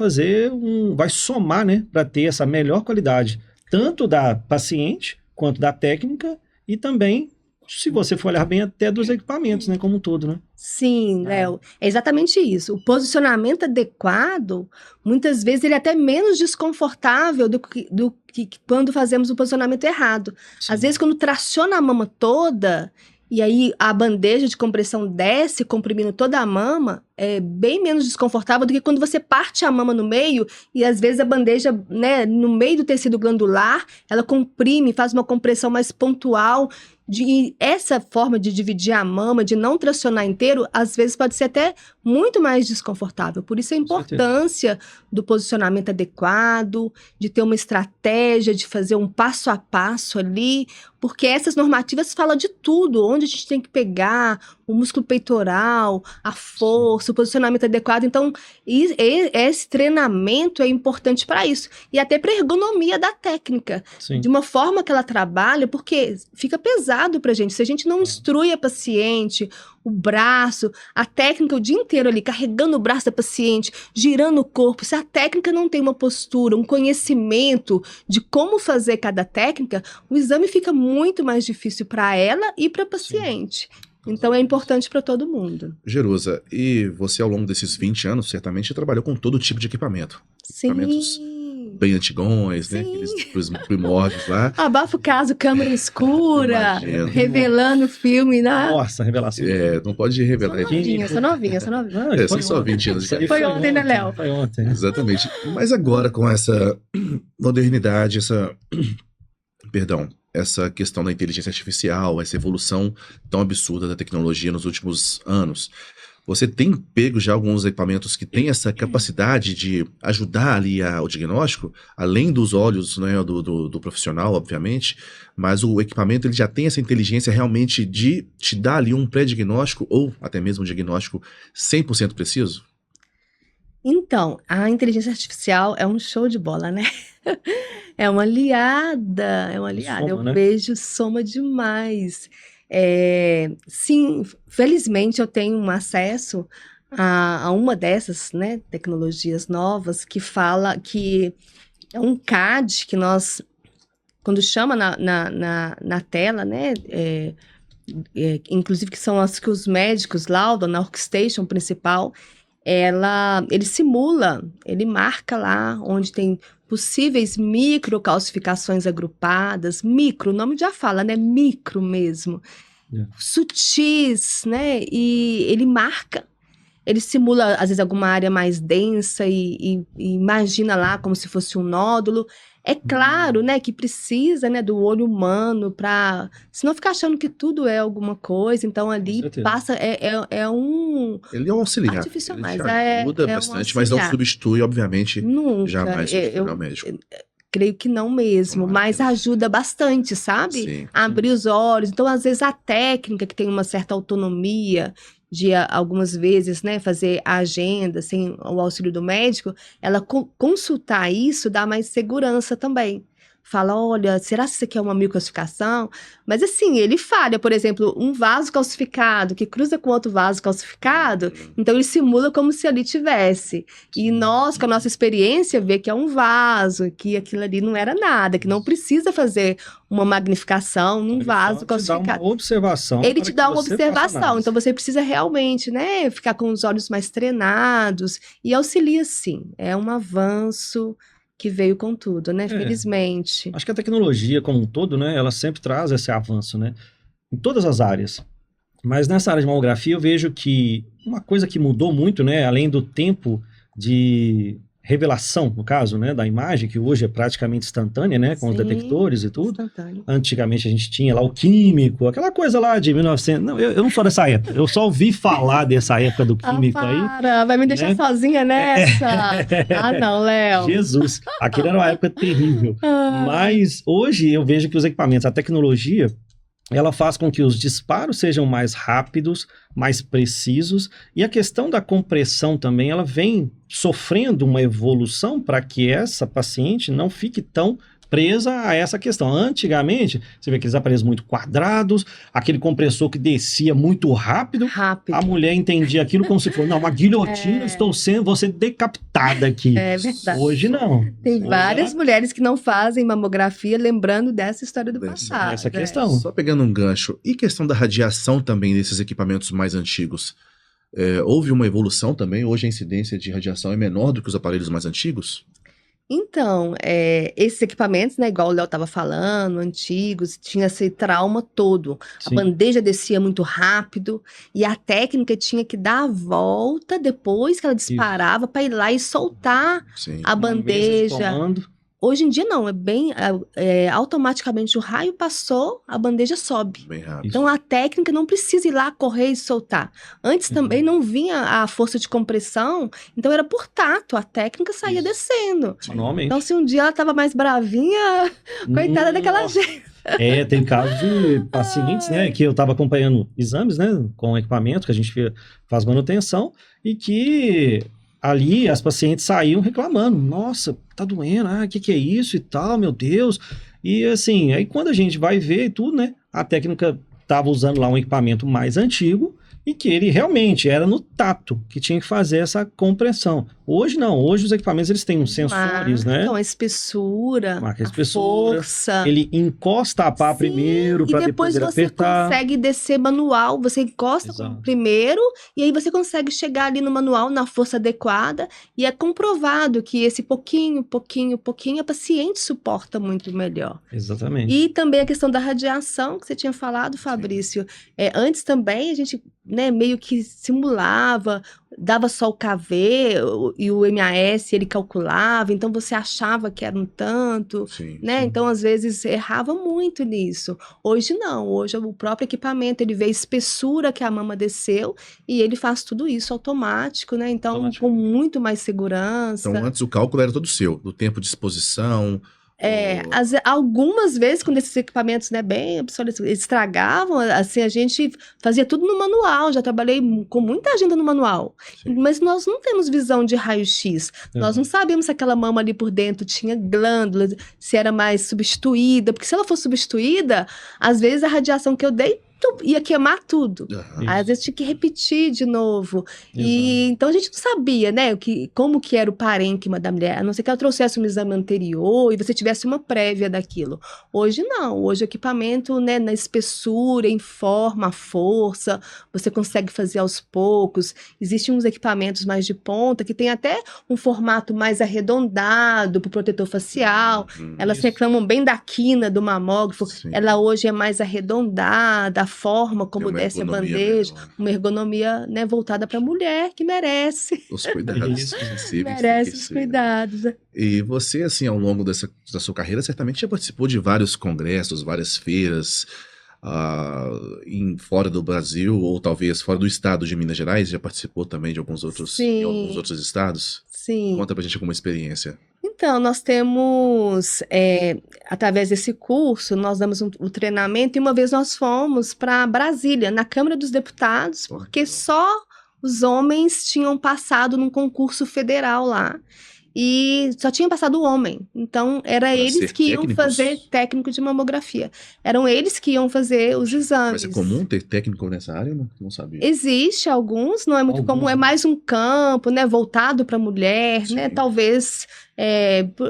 vai somar, né? Para ter essa melhor qualidade, tanto da paciente quanto da técnica e também, se você for olhar bem, até dos equipamentos, né? Como um todo, né? Sim, Léo, é exatamente isso. O posicionamento adequado, muitas vezes, ele é até menos desconfortável do que quando fazemos o posicionamento errado. Às vezes, quando traciona a mama toda, e aí a bandeja de compressão desce, comprimindo toda a mama, é bem menos desconfortável do que quando você parte a mama no meio e às vezes a bandeja, né, no meio do tecido glandular, ela comprime, faz uma compressão mais pontual. E essa forma de dividir a mama, de não tracionar inteiro, às vezes pode ser até muito mais desconfortável. Por isso a importância do posicionamento adequado, de ter uma estratégia, de fazer um passo a passo ali, porque essas normativas falam de tudo, onde a gente tem que pegar, o músculo peitoral, a força, o posicionamento adequado. Então, esse treinamento é importante para isso. E até para a ergonomia da técnica. Sim. De uma forma que ela trabalha, porque fica pesado para a gente. Se a gente não instrui a paciente, o braço, a técnica o dia inteiro ali, carregando o braço da paciente, girando o corpo, se a técnica não tem uma postura, um conhecimento de como fazer cada técnica, o exame fica muito mais difícil para ela e para a paciente. Então é importante para todo mundo. Jerusa, e você ao longo desses 20 anos certamente trabalhou com todo tipo de equipamento. Sim. Equipamentos bem antigões, né? Sim. Aqueles primórdios lá. Abafa o caso, câmera escura, Imagino. revelando o filme, né? Nossa, revelação. Não pode revelar. Sou novinha. Não, São só 20 anos de isso aí Foi ontem, né, Léo? Foi ontem. Exatamente. Mas agora com essa modernidade, essa questão da inteligência artificial, essa evolução tão absurda da tecnologia nos últimos anos, você tem pego já alguns equipamentos que têm essa capacidade de ajudar ali o diagnóstico, além dos olhos, né, do profissional, obviamente, mas o equipamento ele já tem essa inteligência realmente de te dar ali um pré-diagnóstico ou até mesmo um diagnóstico 100% preciso? Então, a inteligência artificial é um show de bola, né? É uma aliada. Soma, Eu né? vejo, soma demais. Sim, felizmente eu tenho um acesso a uma dessas, né, tecnologias novas que fala que é um CAD que nós, quando chama na tela, né, inclusive que são as que os médicos laudam na workstation principal, ele simula, ele marca lá onde tem possíveis microcalcificações agrupadas, micro, o nome já fala, né? Micro mesmo. Sutis, né? E ele marca, ele simula, às vezes, alguma área mais densa e imagina lá como se fosse um nódulo. É claro, né, que precisa, né, do olho humano para, senão ficar achando que tudo é alguma coisa. Então ali passa, é um ele é um auxiliar, artificial, ele mas te ajuda bastante, mas não substitui, obviamente, nunca. jamais o profissional médico. Creio que não mesmo, mas ajuda bastante, sabe? Sim, Abrir os olhos. Então, às vezes, a técnica que tem uma certa autonomia de algumas vezes, né, fazer a agenda sem o auxílio do médico, ela consultar isso dá mais segurança também. Fala, olha, será que isso aqui é uma microcalcificação? Mas assim, ele falha, por exemplo, um vaso calcificado que cruza com outro vaso calcificado, então ele simula como se ali tivesse. E nós, com a nossa experiência, vê que é um vaso, que aquilo ali não era nada, que não precisa fazer uma magnificação num vaso calcificado. Ele te dá uma observação. Ele te dá uma observação, então você precisa realmente, né, ficar com os olhos mais treinados e auxilia sim, é um avanço que veio com tudo, né? Felizmente. Acho que a tecnologia como um todo, né, ela sempre traz esse avanço, né? Em todas as áreas. Mas nessa área de mamografia eu vejo que uma coisa que mudou muito, né, além do tempo de revelação, no caso, né, da imagem, que hoje é praticamente instantânea, né, com os detectores e tudo. Instantâneo. Antigamente a gente tinha lá o químico, aquela coisa lá de 1900. Não, eu não sou dessa época, eu só ouvi falar dessa época do químico aí. Vai me deixar sozinha nessa? Não, Léo. Jesus, aquilo era uma época terrível. Mas hoje eu vejo que os equipamentos, a tecnologia, ela faz com que os disparos sejam mais rápidos, mais precisos, e a questão da compressão também, ela vem sofrendo uma evolução para que essa paciente não fique tão presa a essa questão. Antigamente, você vê aqueles aparelhos muito quadrados, aquele compressor que descia muito rápido. A mulher entendia aquilo como se fosse, não, uma guilhotina, vou ser decapitada aqui. É verdade. Hoje não. Tem várias mulheres que não fazem mamografia lembrando dessa história do passado. Essa questão. Só pegando um gancho, e questão da radiação também desses equipamentos mais antigos? Houve uma evolução também? Hoje a incidência de radiação é menor do que os aparelhos mais antigos? Então, esses equipamentos, né, igual o Léo estava falando, antigos, tinha esse trauma todo. Sim. A bandeja descia muito rápido e a técnica tinha que dar a volta depois que ela disparava para ir lá e soltar a bandeja. Hoje em dia não, é bem automaticamente o raio passou, a bandeja sobe. Bem rápido. Então a técnica não precisa ir lá correr e soltar. Antes também não vinha a força de compressão, então era por tato, a técnica saía descendo. Então se um dia ela estava mais bravinha, coitada daquela gente. Tem casos de pacientes, né, que eu estava acompanhando exames, né, com equipamento que a gente faz manutenção e que ali as pacientes saíam reclamando, nossa, tá doendo, que é isso e tal, meu Deus. E assim, aí quando a gente vai ver e tudo, né, a técnica estava usando lá um equipamento mais antigo e que ele realmente era no tato que tinha que fazer essa compressão. Hoje não, hoje os equipamentos eles têm uns sensores, né? Então, a espessura, marca a espessura, força. Ele encosta a pá primeiro para depois ele apertar. Você consegue descer manual, você encosta primeiro e aí você consegue chegar ali no manual na força adequada e é comprovado que esse pouquinho, a paciente suporta muito melhor. Exatamente. E também a questão da radiação que você tinha falado, Fabrício. Antes também a gente, né, meio que simulava, dava só o KV e o MAS ele calculava, então você achava que era um tanto, né? Sim. Então às vezes errava muito nisso. Hoje não, hoje o próprio equipamento ele vê a espessura que a mama desceu e ele faz tudo isso automático, né? Então com muito mais segurança. Então antes o cálculo era todo seu, do tempo de exposição. Algumas vezes, quando esses equipamentos, né, bem obsoletos, estragavam, assim, a gente fazia tudo no manual, já trabalhei com muita agenda no manual. Sim. Mas nós não temos visão de raio-x. Nós não sabemos se aquela mama ali por dentro tinha glândulas, se era mais substituída, porque se ela for substituída, às vezes a radiação que eu dei ia queimar tudo. Aham. Às vezes tinha que repetir de novo. E Exato. então a gente não sabia, né, como que era o parênquima da mulher, a não ser que ela trouxesse um exame anterior e você tivesse uma prévia daquilo. Hoje não, hoje o equipamento, né, na espessura, em forma, a força, você consegue fazer aos poucos. Existem uns equipamentos mais de ponta que tem até um formato mais arredondado para o protetor facial. Elas Isso. reclamam bem da quina do mamógrafo. Sim. Ela hoje é mais arredondada, a forma como Tem uma desce a ergonomia bandeja, melhor. uma ergonomia, né, voltada para a mulher que merece, Os cuidados Isso. sensíveis. merece tem que os ser. cuidados. E você, assim, ao longo da sua carreira, certamente já participou de vários congressos, várias feiras, fora do Brasil, ou talvez fora do estado de Minas Gerais, já participou também de alguns outros, em alguns Sim, outros estados? sim. Conta pra gente alguma experiência. Então, nós temos, através desse curso, nós damos o treinamento e uma vez nós fomos para Brasília, na Câmara dos Deputados, porque só os homens tinham passado num concurso federal lá. E só tinha passado o homem. Então, era Pra eles ser que iam técnicos? fazer técnico de mamografia. Eram eles que iam fazer os exames. Mas é comum ter técnico nessa área? Não sabia. Existe alguns, não é muito Alguns, comum, é né? mais um campo, né, voltado para a mulher, né, Sim. talvez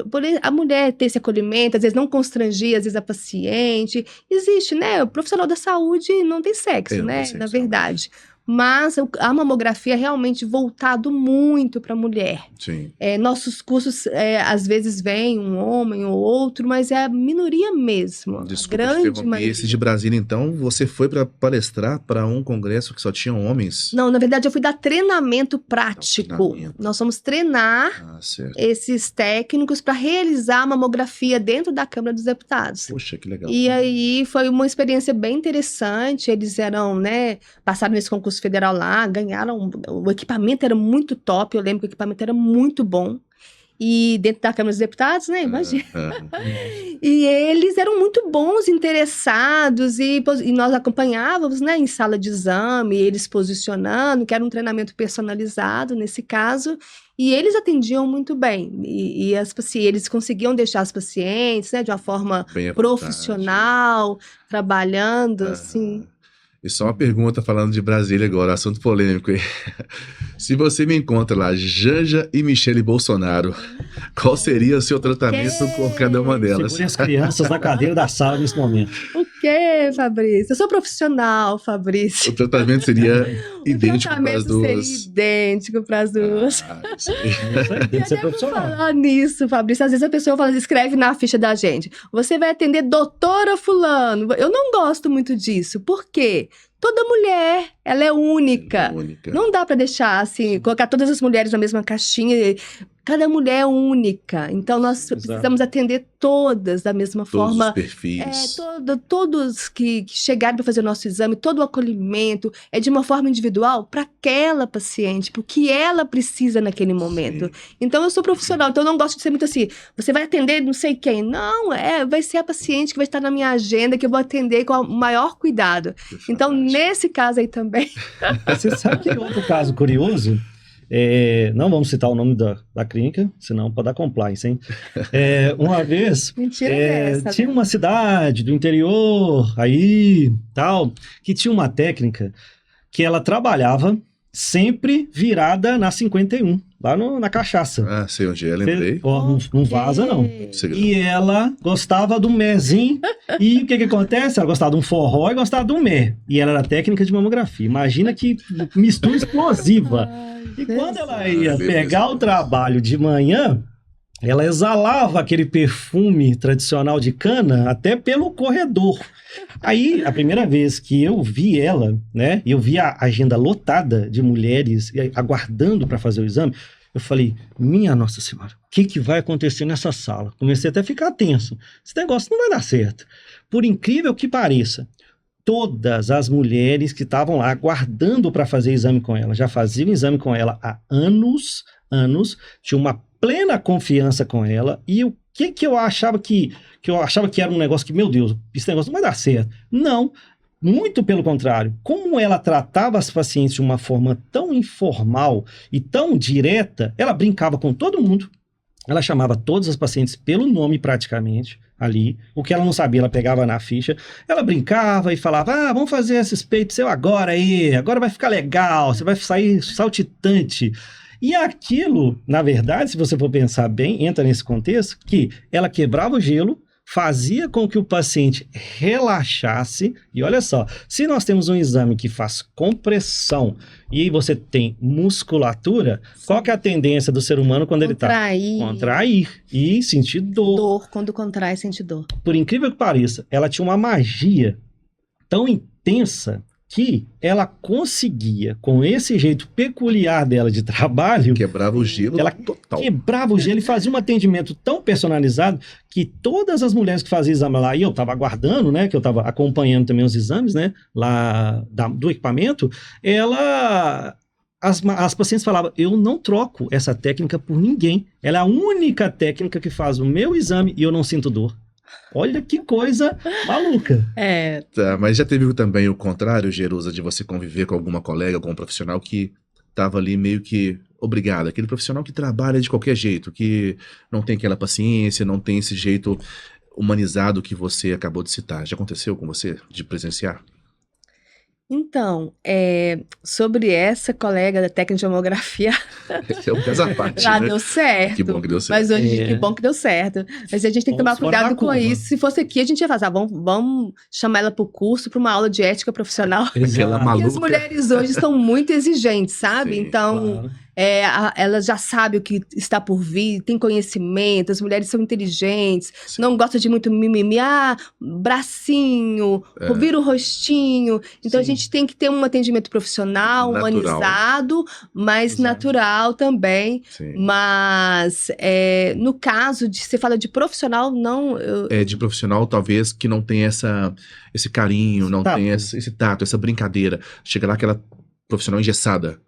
por a mulher ter esse acolhimento, às vezes não constrangir, às vezes a paciente. Existe, né, o profissional da saúde não tem sexo, Não tem né, sexo, na verdade. Mas a mamografia é realmente voltado muito para a mulher. Sim. Nossos cursos, às vezes, vem um homem ou outro, mas é a minoria mesmo. Desculpa a te grande interromper. maioria. Esse de Brasília, então, você foi para palestrar para um congresso que só tinham homens? Não, na verdade, eu fui dar treinamento prático. Treinamento. Nós fomos treinar Ah, certo. esses técnicos para realizar a mamografia dentro da Câmara dos Deputados. Poxa, que legal. E aí foi uma experiência bem interessante. Eles eram, né, passaram nesse concurso federal lá, ganharam. O equipamento era muito top. Eu lembro que o equipamento era muito bom. E dentro da Câmara dos Deputados, né? Imagina. E eles eram muito bons, interessados, e nós acompanhávamos, né, em sala de exame, eles posicionando, que era um treinamento personalizado nesse caso, e eles atendiam muito bem. E eles conseguiam deixar as pacientes, né, de uma forma Bem à profissional, trabalhando, vontade. assim. Aham. E só uma pergunta falando de Brasília agora, assunto polêmico aí. Se você me encontra lá, Janja e Michele Bolsonaro, qual seria o seu tratamento com cada uma delas? Segure as crianças na cadeira da sala nesse momento. O quê, Fabrício? Eu sou profissional, O Fabrício. tratamento seria O idêntico para as tratamento duas. seria idêntico para as duas. Isso aí. Isso aí, tem que ser Até por profissional. falar nisso, Fabrício, às vezes a pessoa fala, escreve na ficha da gente, você vai atender doutora fulano. Eu não gosto muito disso. Por quê? Toda mulher, ela é única. Única. Não dá pra deixar assim, colocar todas as mulheres na mesma caixinha. Cada mulher é única. Então nós Exato. precisamos atender todas da mesma Todos forma. os perfis. Todos que chegaram para fazer o nosso exame, todo o acolhimento é de uma forma individual para aquela paciente, porque ela precisa naquele momento. Sim. Então, eu sou profissional, então eu não gosto de ser muito assim, você vai atender não sei quem. Não, vai ser a paciente que vai estar na minha agenda, que eu vou atender com o maior cuidado. Então, Fantástico. nesse caso aí também. Você sabe que outro caso curioso, não vamos citar o nome da clínica, senão pode dar compliance, hein? Uma vez, Mentira dessa. tinha né? uma cidade do interior, aí, tal, que tinha uma técnica que ela trabalhava sempre virada na 51, lá na cachaça. Ah, sei onde é, lembrei. Ó, não vaza, não. Segredo. E ela gostava do mezinho. E o que acontece? Ela gostava de um forró e gostava de um mé. E ela era técnica de mamografia. Imagina que mistura explosiva. E quando ela ia beleza. pegar o trabalho de manhã, ela exalava aquele perfume tradicional de cana até pelo corredor. Aí, a primeira vez que eu vi ela, né, eu vi a agenda lotada de mulheres aguardando para fazer o exame, eu falei, minha Nossa Senhora, o que vai acontecer nessa sala? Comecei até a ficar tenso. Esse negócio não vai dar certo. Por incrível que pareça, todas as mulheres que estavam lá aguardando para fazer exame com ela, já faziam exame com ela há anos, tinha uma plena confiança com ela, e o que eu achava que era um negócio que, meu Deus, esse negócio não vai dar certo. Não, muito pelo contrário. Como ela tratava as pacientes de uma forma tão informal e tão direta, ela brincava com todo mundo, ela chamava todas as pacientes pelo nome praticamente, ali. O que ela não sabia, ela pegava na ficha. Ela brincava e falava, vamos fazer esses peitos seu agora aí, agora vai ficar legal, você vai sair saltitante. E aquilo, na verdade, se você for pensar bem, entra nesse contexto, que ela quebrava o gelo, fazia com que o paciente relaxasse. E olha só, se nós temos um exame que faz compressão e você tem musculatura, qual que é a tendência do ser humano quando ele está? Contrair e sentir dor. Dor, quando contrai, sente dor. Por incrível que pareça, ela tinha uma magia tão intensa que ela conseguia, com esse jeito peculiar dela de trabalho... Quebrava o gelo ela total. Quebrava o gelo e fazia um atendimento tão personalizado que todas as mulheres que faziam exame lá, e eu estava aguardando, né, que eu estava acompanhando também os exames, né, lá do equipamento, as pacientes falavam, eu não troco essa técnica por ninguém. Ela é a única técnica que faz o meu exame e eu não sinto dor. Olha que coisa maluca. Tá, mas já teve também o contrário, Jerusa, de você conviver com alguma colega, com um profissional que estava ali meio que obrigado, aquele profissional que trabalha de qualquer jeito, que não tem aquela paciência, não tem esse jeito humanizado que você acabou de citar. Já aconteceu com você de presenciar? Então, sobre essa colega da técnica de mamografia, Esse é um caso à parte, lá né? deu certo. Que bom que deu certo. Mas hoje, que bom que deu certo. Mas a gente tem que tomar cuidado com isso. Se fosse aqui, a gente ia fazer, vamos chamar ela para o curso, para uma aula de ética profissional. Aquela Porque maluca. as mulheres hoje são muito exigentes, sabe? Sim, então, claro. Elas já sabem o que está por vir, têm conhecimento, as mulheres são inteligentes, Sim. não gostam de muito mimimi, bracinho, vira o rostinho. Então, a Sim. gente tem que ter um atendimento profissional, Natural. humanizado, mas Exato. natural também. Sim. Mas, no caso de, você fala de profissional, não... De profissional, talvez, que não tem esse carinho, não Tato. tem esse tato, essa brincadeira. Chega lá aquela profissional engessada.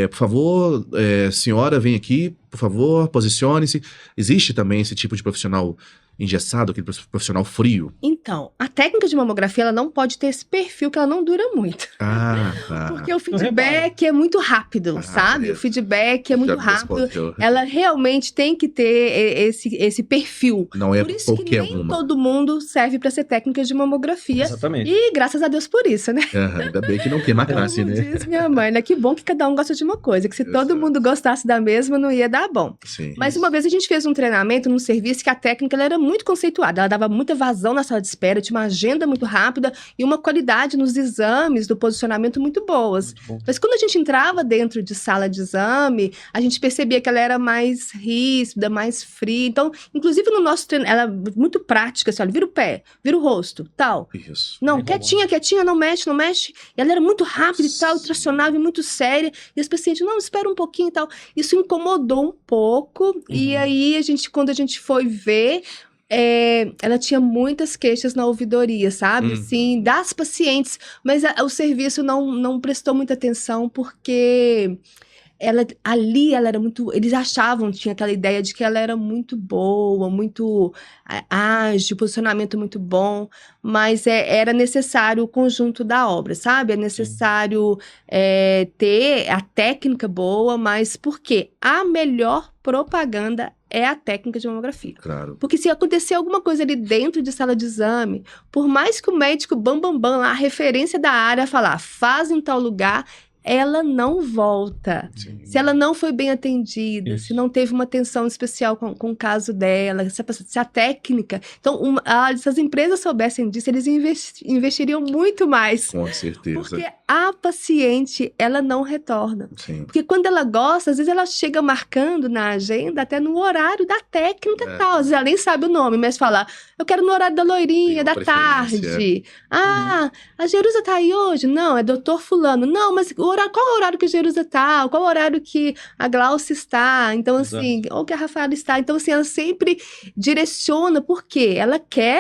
Por favor, senhora, vem aqui, por favor, posicione-se. Existe também esse tipo de profissional engessado, aquele profissional frio? Então, a técnica de mamografia, ela não pode ter esse perfil que ela não dura muito. Tá. Porque o feedback é muito rápido, sabe? O feedback é muito Já rápido. respondeu. Ela realmente tem que ter esse perfil. Não é Por isso que qualquer nem uma. todo mundo serve para ser técnica de mamografia. Exatamente. E graças a Deus por isso, né? Ainda bem que não queima a classe, Como né? diz minha mãe, né? Que bom que cada um gosta de uma coisa. Que se todo Exato. mundo gostasse da mesma, não ia dar bom. Sim. Mas uma vez a gente fez um treinamento num serviço que a técnica ela era muito conceituada. Ela dava muita vazão na sala de espera, tinha uma agenda muito rápida e uma qualidade nos exames, do posicionamento muito boas. Muito bom. Mas quando a gente entrava dentro de sala de exame, a gente percebia que ela era mais ríspida, mais fria. Então, inclusive no nosso treino, ela é muito prática, assim, olha, vira o pé, vira o rosto, tal. Isso. Não, Bem quietinha, não mexe, não mexe. E ela era muito rápida e tal, tracionava e muito séria. E as pacientes, não, espera um pouquinho e tal. Isso incomodou um pouco. E aí, quando a gente foi ver, ela tinha muitas queixas na ouvidoria, sabe? Assim, das pacientes. Mas o serviço não prestou muita atenção porque... ela era muito... Eles achavam, tinha aquela ideia de que ela era muito boa, muito ágil, posicionamento muito bom, mas era necessário o conjunto da obra, sabe? É necessário ter a técnica boa, mas por quê? A melhor propaganda é a técnica de mamografia. Claro. Porque se acontecer alguma coisa ali dentro de sala de exame, por mais que o médico bam, lá, a referência da área falar, faz em tal lugar... ela não volta. Sim. Se ela não foi bem atendida, Isso. se não teve uma atenção especial com o caso dela, se a técnica... Então, se as empresas soubessem disso, eles investiriam muito mais. Com certeza. Porque a paciente, ela não retorna. Sim. Porque quando ela gosta, às vezes ela chega marcando na agenda, até no horário da técnica e tal. Às vezes ela nem sabe o nome, mas fala, eu quero no horário da loirinha, Tem uma da tarde. A Jerusa tá aí hoje? Não, é doutor fulano. Não, mas qual o horário que a Jerusa tá? Qual o horário que a Glaucia está? Então, assim, ou que a Rafaela está. Então, assim, ela sempre direciona, porque ela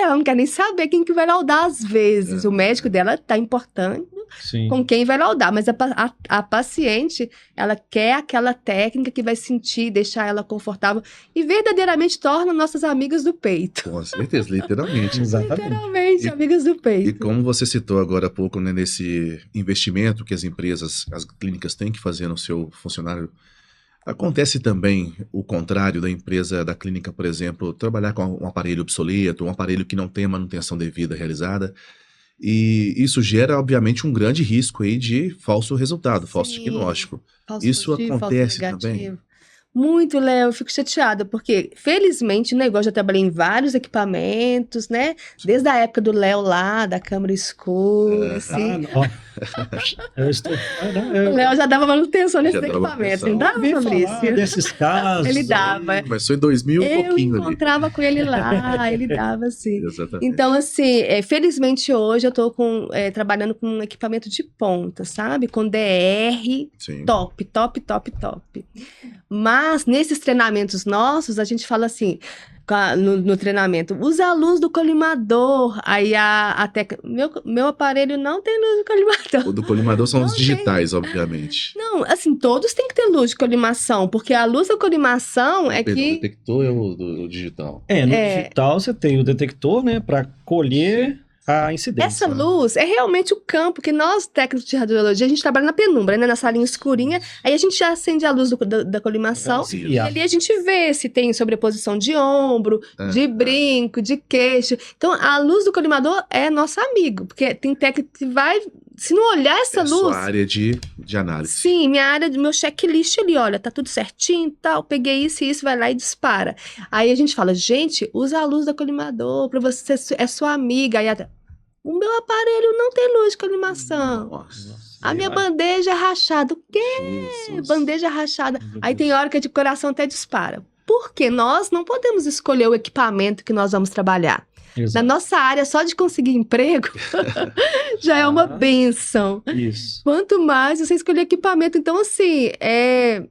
não quer nem saber quem que vai laudar às vezes. O médico dela tá importando Sim. com quem vai laudar, mas a paciente, ela quer aquela técnica que vai sentir, deixar ela confortável e verdadeiramente torna nossas amigas do peito. Com certeza, literalmente. Exatamente. Literalmente, amigas do E peito. como você citou agora há pouco, né, nesse investimento que as empresas, as clínicas têm que fazer no seu funcionário, Acontece também o contrário da empresa, da clínica, por exemplo, trabalhar com um aparelho obsoleto, um aparelho que não tem a manutenção devida realizada, e isso gera, obviamente, um grande risco aí de falso resultado, falso Sim, diagnóstico. falso Isso positivo, falso acontece também? negativo. Muito, Léo, eu fico chateada, porque, felizmente, né, igual eu já trabalhei em vários equipamentos, né? Desde a época do Léo lá, da câmera escura, assim. Não, ó. Eu estou. O Léo já dava manutenção nesses Já dava equipamentos, manutenção. não dava, ouvi falar Fabrício? desses casos. Ele dava. Começou em 2000 e Eu pouquinho ali. encontrava com ele lá, ele dava assim. Exatamente. Então, assim, felizmente hoje eu estou trabalhando com um equipamento de ponta, sabe? Com DR Sim. top, top, top, top. Mas nesses treinamentos nossos, a gente fala assim, no treinamento, usa a luz do colimador. Aí meu aparelho não tem luz do colimador. O do colimador são Não os digitais, obviamente. Não, assim, todos têm que ter luz de colimação, porque a luz da colimação é Perdão, o que... detector é o digital. No digital você tem o detector, né, para colher a incidência. Essa luz é realmente o campo que nós, técnicos de radiologia, a gente trabalha na penumbra, né? Na salinha escurinha. Aí a gente já acende a luz da colimação. E ali a gente vê se tem sobreposição de ombro, de brinco, de queixo. Então, a luz do colimador é nosso amigo. Porque tem técnico que vai... Se não olhar essa luz... Sua área de análise. Sim, minha área, meu checklist ali, olha, tá tudo certinho e tal, peguei isso e isso, vai lá e dispara. Aí a gente fala, gente, usa a luz da colimador, pra você, é sua amiga. Aí o meu aparelho não tem luz de colimação. Nossa. A minha bandeja é rachada. O quê? Jesus. Bandeja rachada. Aí tem hora que a de coração até dispara. Porque nós não podemos escolher o equipamento que nós vamos trabalhar. Exato. Na nossa área, só de conseguir emprego, já é uma bênção. Isso. Quanto mais você escolher equipamento. Então, assim, é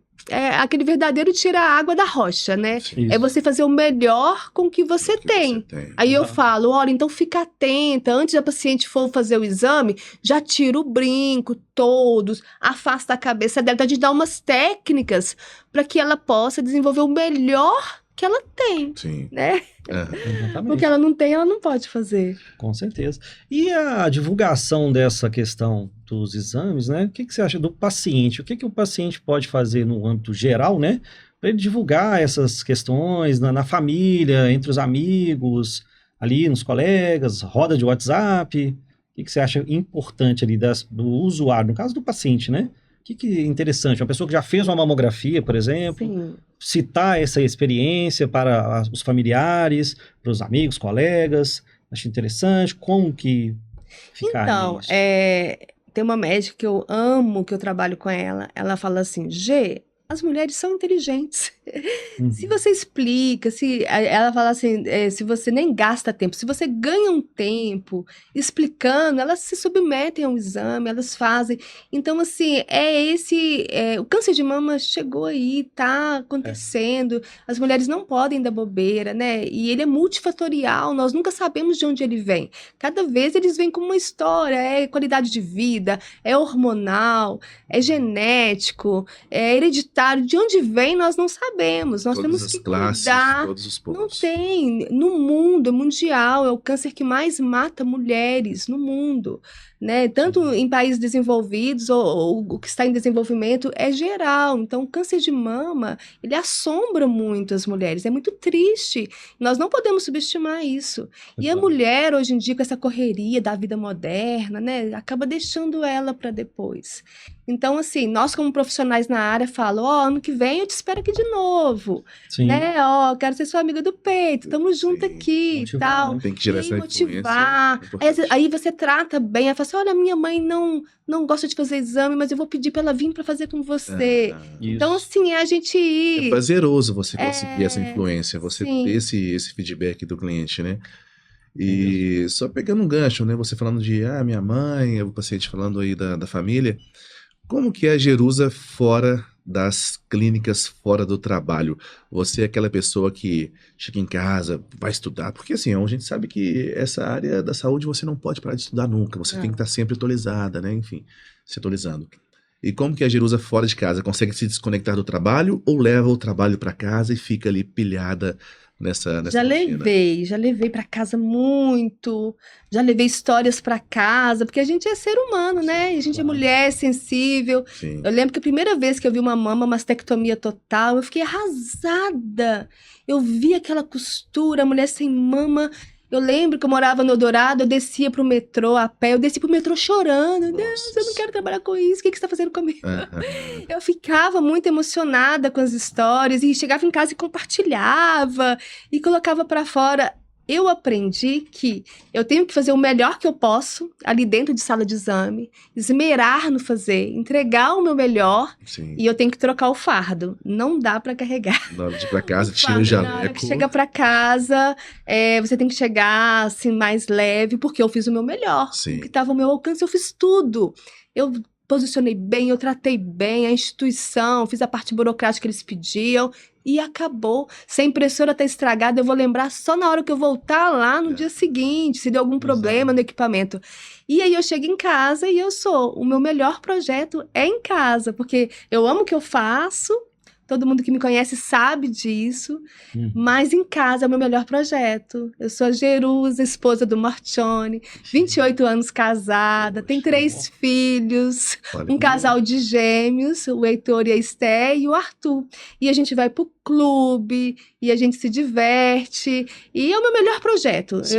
aquele verdadeiro tira a água da rocha, né? Isso. É você fazer o melhor com o que você tem. Aí eu falo, olha, então fica atenta, antes da paciente for fazer o exame, já tira o brinco, todos, afasta a cabeça dela, então a gente dá umas técnicas para que ela possa desenvolver o melhor que ela tem, Sim. né? Exatamente. Porque ela não tem, ela não pode fazer. Com certeza. E a divulgação dessa questão dos exames, né? O que você acha do paciente? O que o paciente pode fazer no âmbito geral, né? Para ele divulgar essas questões na família, entre os amigos, ali nos colegas, roda de WhatsApp. O que você acha importante ali do usuário, no caso do paciente, né? O que é interessante? Uma pessoa que já fez uma mamografia, por exemplo, Sim. citar essa experiência para os familiares, para os amigos, colegas. Acho interessante. Como que ficaria Então, isso? tem uma médica que eu amo, que eu trabalho com ela. Ela fala assim, G, as mulheres são inteligentes. Se você explica, ela fala assim, se você nem gasta tempo, se você ganha um tempo explicando, elas se submetem ao exame, elas fazem. Então, assim, o câncer de mama chegou aí, tá acontecendo, as mulheres não podem dar bobeira, né? E ele é multifatorial, nós nunca sabemos de onde ele vem. Cada vez eles vêm com uma história, é qualidade de vida, é hormonal, é genético, é hereditário, de onde vem nós não sabemos, nós Todas temos as que classes, cuidar. todos os Não povos. tem, no mundo, é mundial, é o câncer que mais mata mulheres no mundo, né? Tanto em países desenvolvidos ou o que está em desenvolvimento, é geral. Então, o câncer de mama, ele assombra muito as mulheres, é muito triste. Nós não podemos subestimar isso. E a Exato. mulher, hoje em dia, com essa correria da vida moderna, né? Acaba deixando ela para depois. Então, assim, nós como profissionais na área falamos, ano que vem eu te espero aqui de novo, Sim. né? Quero ser sua amiga do peito, tamo junto Sim, aqui e motivar, tal. né? Tem que gerar E aí, essa influência. motivar. Importante. Aí você trata bem, ela fala assim, olha, minha mãe não gosta de fazer exame, mas eu vou pedir para ela vir para fazer com você. Isso. Então, assim, é a gente É ir... prazeroso você conseguir essa influência, você sim. ter esse feedback do cliente, né? E só pegando um gancho, né? Você falando de minha mãe, o paciente falando aí da família. Como que é a Jerusa fora das clínicas, fora do trabalho? Você é aquela pessoa que chega em casa, vai estudar, porque assim, a gente sabe que essa área da saúde você não pode parar de estudar nunca, você tem que estar sempre atualizada, né? Enfim, se atualizando. E como que a Jerusa fora de casa consegue se desconectar do trabalho ou leva o trabalho para casa e fica ali pilhada nessa Já rotina? já levei para casa muito, já levei histórias para casa, porque a gente é ser humano, né? A gente é Claro. mulher sensível. Sim. Eu lembro que a primeira vez que eu vi uma mama mastectomia total, eu fiquei arrasada. Eu vi aquela costura, a mulher sem mama. Eu lembro que eu morava no Eldorado, eu descia pro metrô a pé, eu desci pro metrô chorando. Deus, eu não quero trabalhar com isso, o que que você tá fazendo comigo? Aham. Eu ficava muito emocionada com as histórias e chegava em casa e compartilhava e colocava para fora. Eu aprendi que eu tenho que fazer o melhor que eu posso ali dentro de sala de exame, esmerar no fazer, entregar o meu melhor Sim. e eu tenho que trocar o fardo. Não dá para carregar. Na hora de ir pra casa, O tira o fardo, na hora jaleco. que chega para casa, você tem que chegar assim mais leve, porque eu fiz o meu melhor. Sim. O que estava ao meu alcance, eu fiz tudo. Eu posicionei bem, eu tratei bem a instituição, fiz a parte burocrática que eles pediam e acabou. Se a impressora está estragada, eu vou lembrar só na hora que eu voltar lá no dia seguinte, se deu algum problema no equipamento. E aí eu chego em casa e o meu melhor projeto é em casa, porque eu amo o que eu faço, todo mundo que me conhece sabe disso, mas em casa é o meu melhor projeto. Eu sou a Jerusa, esposa do Marcione, 28 anos casada, tenho 3 filhos, Olha, um casal de gêmeos, o Heitor e a Esté e o Arthur. E a gente vai pro clube, e a gente se diverte, e é o meu melhor projeto. Sim.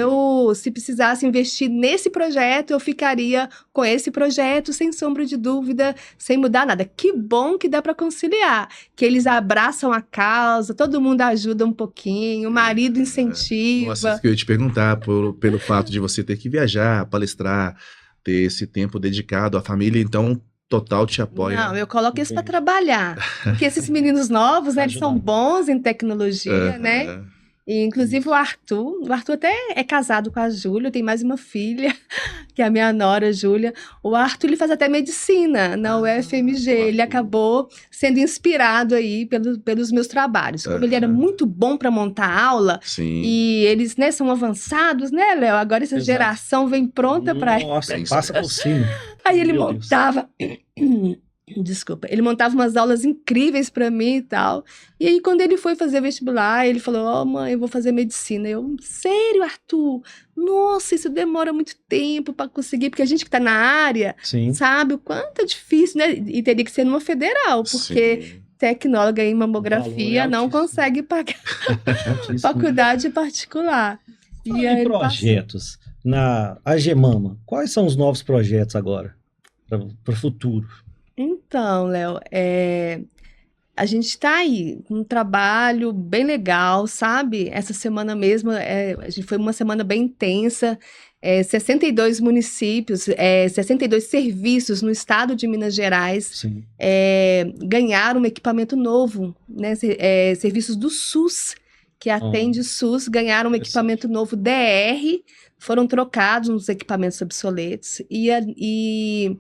Se precisasse investir nesse projeto, eu ficaria com esse projeto, sem sombra de dúvida, sem mudar nada. Que bom que dá para conciliar, que eles abraçam a causa, todo mundo ajuda um pouquinho, o marido incentiva. Nossa, isso que eu ia te perguntar, pelo fato de você ter que viajar, palestrar, ter esse tempo dedicado à família, então total te apoia. Não, eu coloco isso para trabalhar. Porque esses meninos novos, né, eles são bons em tecnologia, né? Aham. E, inclusive o Arthur até é casado com a Júlia, tem mais uma filha, que é a minha nora, Júlia. O Arthur, ele faz até medicina na UFMG, ele acabou sendo inspirado aí pelos meus trabalhos. Como ele era muito bom para montar aula, Sim. e eles, né, são avançados, né, Léo? Agora essa Exato. geração vem pronta para... Nossa, Bem, passa por cima. Aí ele Meu Deus. montava... Desculpa, ele montava umas aulas incríveis para mim e tal. E aí, quando ele foi fazer vestibular, ele falou: Ó, mãe, eu vou fazer medicina. Eu, sério, Arthur? Nossa, isso demora muito tempo para conseguir, porque a gente que tá na área Sim. sabe o quanto é difícil, né? E teria que ser numa federal, porque Sim. tecnóloga em O mamografia valor é não altíssimo. consegue pagar Altíssimo. faculdade particular. Fala aí em ele passou. projetos, na AGEMAMA, quais são os novos projetos agora para o futuro? Então, Léo, a gente está aí com um trabalho bem legal, sabe? Essa semana mesmo, foi uma semana bem intensa. 62 municípios, 62 serviços no estado de Minas Gerais Sim. ganharam um equipamento novo, né? Serviços do SUS, que atende o SUS, ganharam um equipamento novo DR, foram trocados uns equipamentos obsoletos e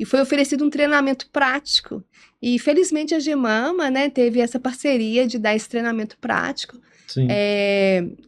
foi oferecido um treinamento prático. E, felizmente, a GEMAMA, né, teve essa parceria de dar esse treinamento prático. Sim.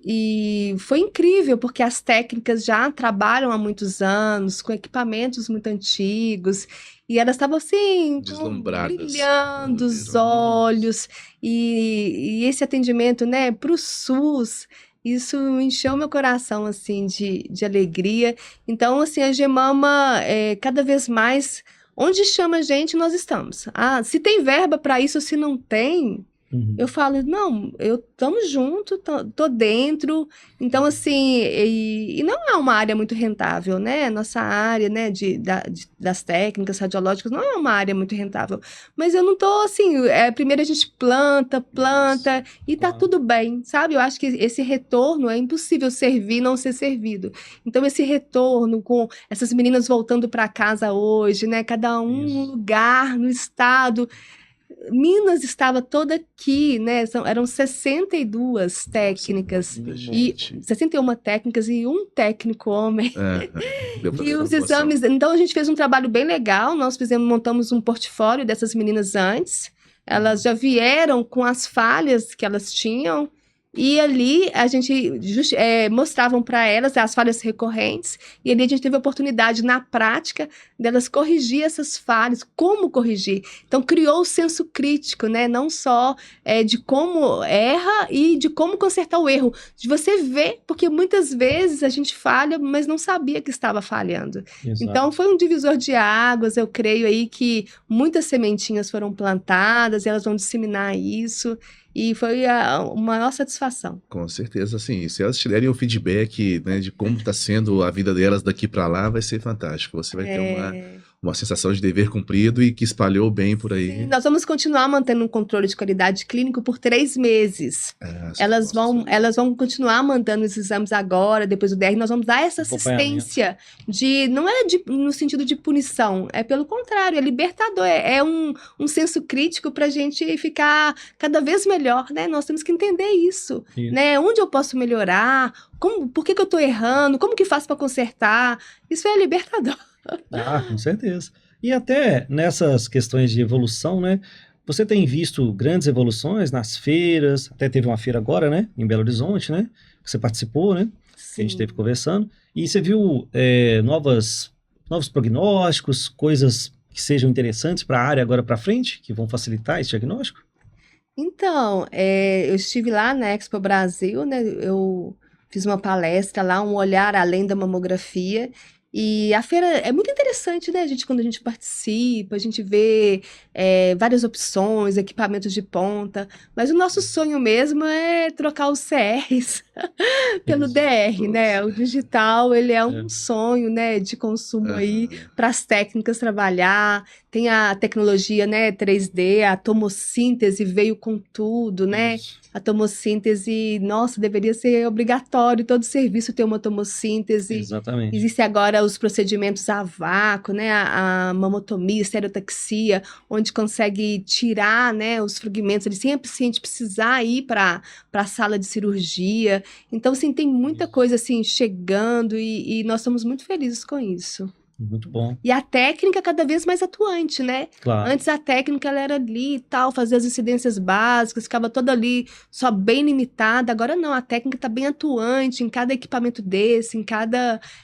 E foi incrível, porque as técnicas já trabalham há muitos anos, com equipamentos muito antigos, e elas estavam assim, Deslumbradas. brilhando os olhos. E esse atendimento, né, para o SUS, isso encheu meu coração, assim, de alegria. Então, assim, a GEMAMA, cada vez mais, onde chama a gente, nós estamos. Se tem verba para isso, ou se não tem, eu falo, não, estamos junto, tô dentro. Então, assim, e não é uma área muito rentável, né? Nossa área, né, das técnicas radiológicas não é uma área muito rentável. Mas eu não tô, assim, primeiro a gente planta, e tá tudo bem, sabe? Eu acho que esse retorno é impossível servir e não ser servido. Então, esse retorno com essas meninas voltando para casa hoje, né? Cada um num lugar, no estado... Minas estava toda aqui, né? Eram 62 técnicas. E 61 técnicas e um técnico homem. E os exames... Então, a gente fez um trabalho bem legal. Nós montamos um portfólio dessas meninas antes. Elas já vieram com as falhas que elas tinham. E ali a gente mostravam para elas as falhas recorrentes, e ali a gente teve a oportunidade, na prática, delas corrigir essas falhas, como corrigir. Então, criou o senso crítico, né? Não só de como erra e de como consertar o erro, de você ver, porque muitas vezes a gente falha, mas não sabia que estava falhando. Exato. Então, foi um divisor de águas, eu creio aí que muitas sementinhas foram plantadas, e elas vão disseminar isso, e foi a maior satisfação. Com certeza, sim. Se elas te derem o feedback, né, de como está sendo a vida delas daqui para lá, vai ser fantástico. Você vai ter uma sensação de dever cumprido e que espalhou bem por aí. Sim, nós vamos continuar mantendo um controle de qualidade clínico por 3 meses. Elas vão continuar mandando os exames agora, depois do DR, nós vamos dar essa assistência não é no sentido de punição, é pelo contrário, é libertador, é um senso crítico para a gente ficar cada vez melhor, né? Nós temos que entender isso. Né? Onde eu posso melhorar, por que eu estou errando, como que faço para consertar, isso é libertador. Com certeza. E até nessas questões de evolução, né? Você tem visto grandes evoluções nas feiras, até teve uma feira agora, né? Em Belo Horizonte, né? Que você participou, né? Sim. Que a gente esteve conversando. E você viu novos prognósticos, coisas que sejam interessantes para a área agora para frente, que vão facilitar esse diagnóstico? Então, eu estive lá na Expo Brasil, né? Eu fiz uma palestra lá, um olhar além da mamografia. E a feira é muito interessante, né, quando a gente participa, a gente vê várias opções, equipamentos de ponta, mas o nosso sonho mesmo é trocar os CRs pelo DR, né? O digital, ele é um sonho, né, de consumo aí para as técnicas trabalhar. Tem a tecnologia, né, 3D, a tomossíntese veio com tudo, né? A tomossíntese, nossa, deveria ser obrigatório, todo serviço ter uma tomossíntese. Exatamente. Existem agora os procedimentos a vácuo, né, a mamotomia, estereotaxia, onde consegue tirar, né, os fragmentos ali, sem a paciente precisar ir para a sala de cirurgia. Então, assim, tem muita coisa assim chegando e nós estamos muito felizes com isso. Muito bom. E a técnica cada vez mais atuante, né? Claro. Antes a técnica ela era ali e tal, fazia as incidências básicas, ficava toda ali só bem limitada. Agora não, a técnica está bem atuante em cada equipamento desse,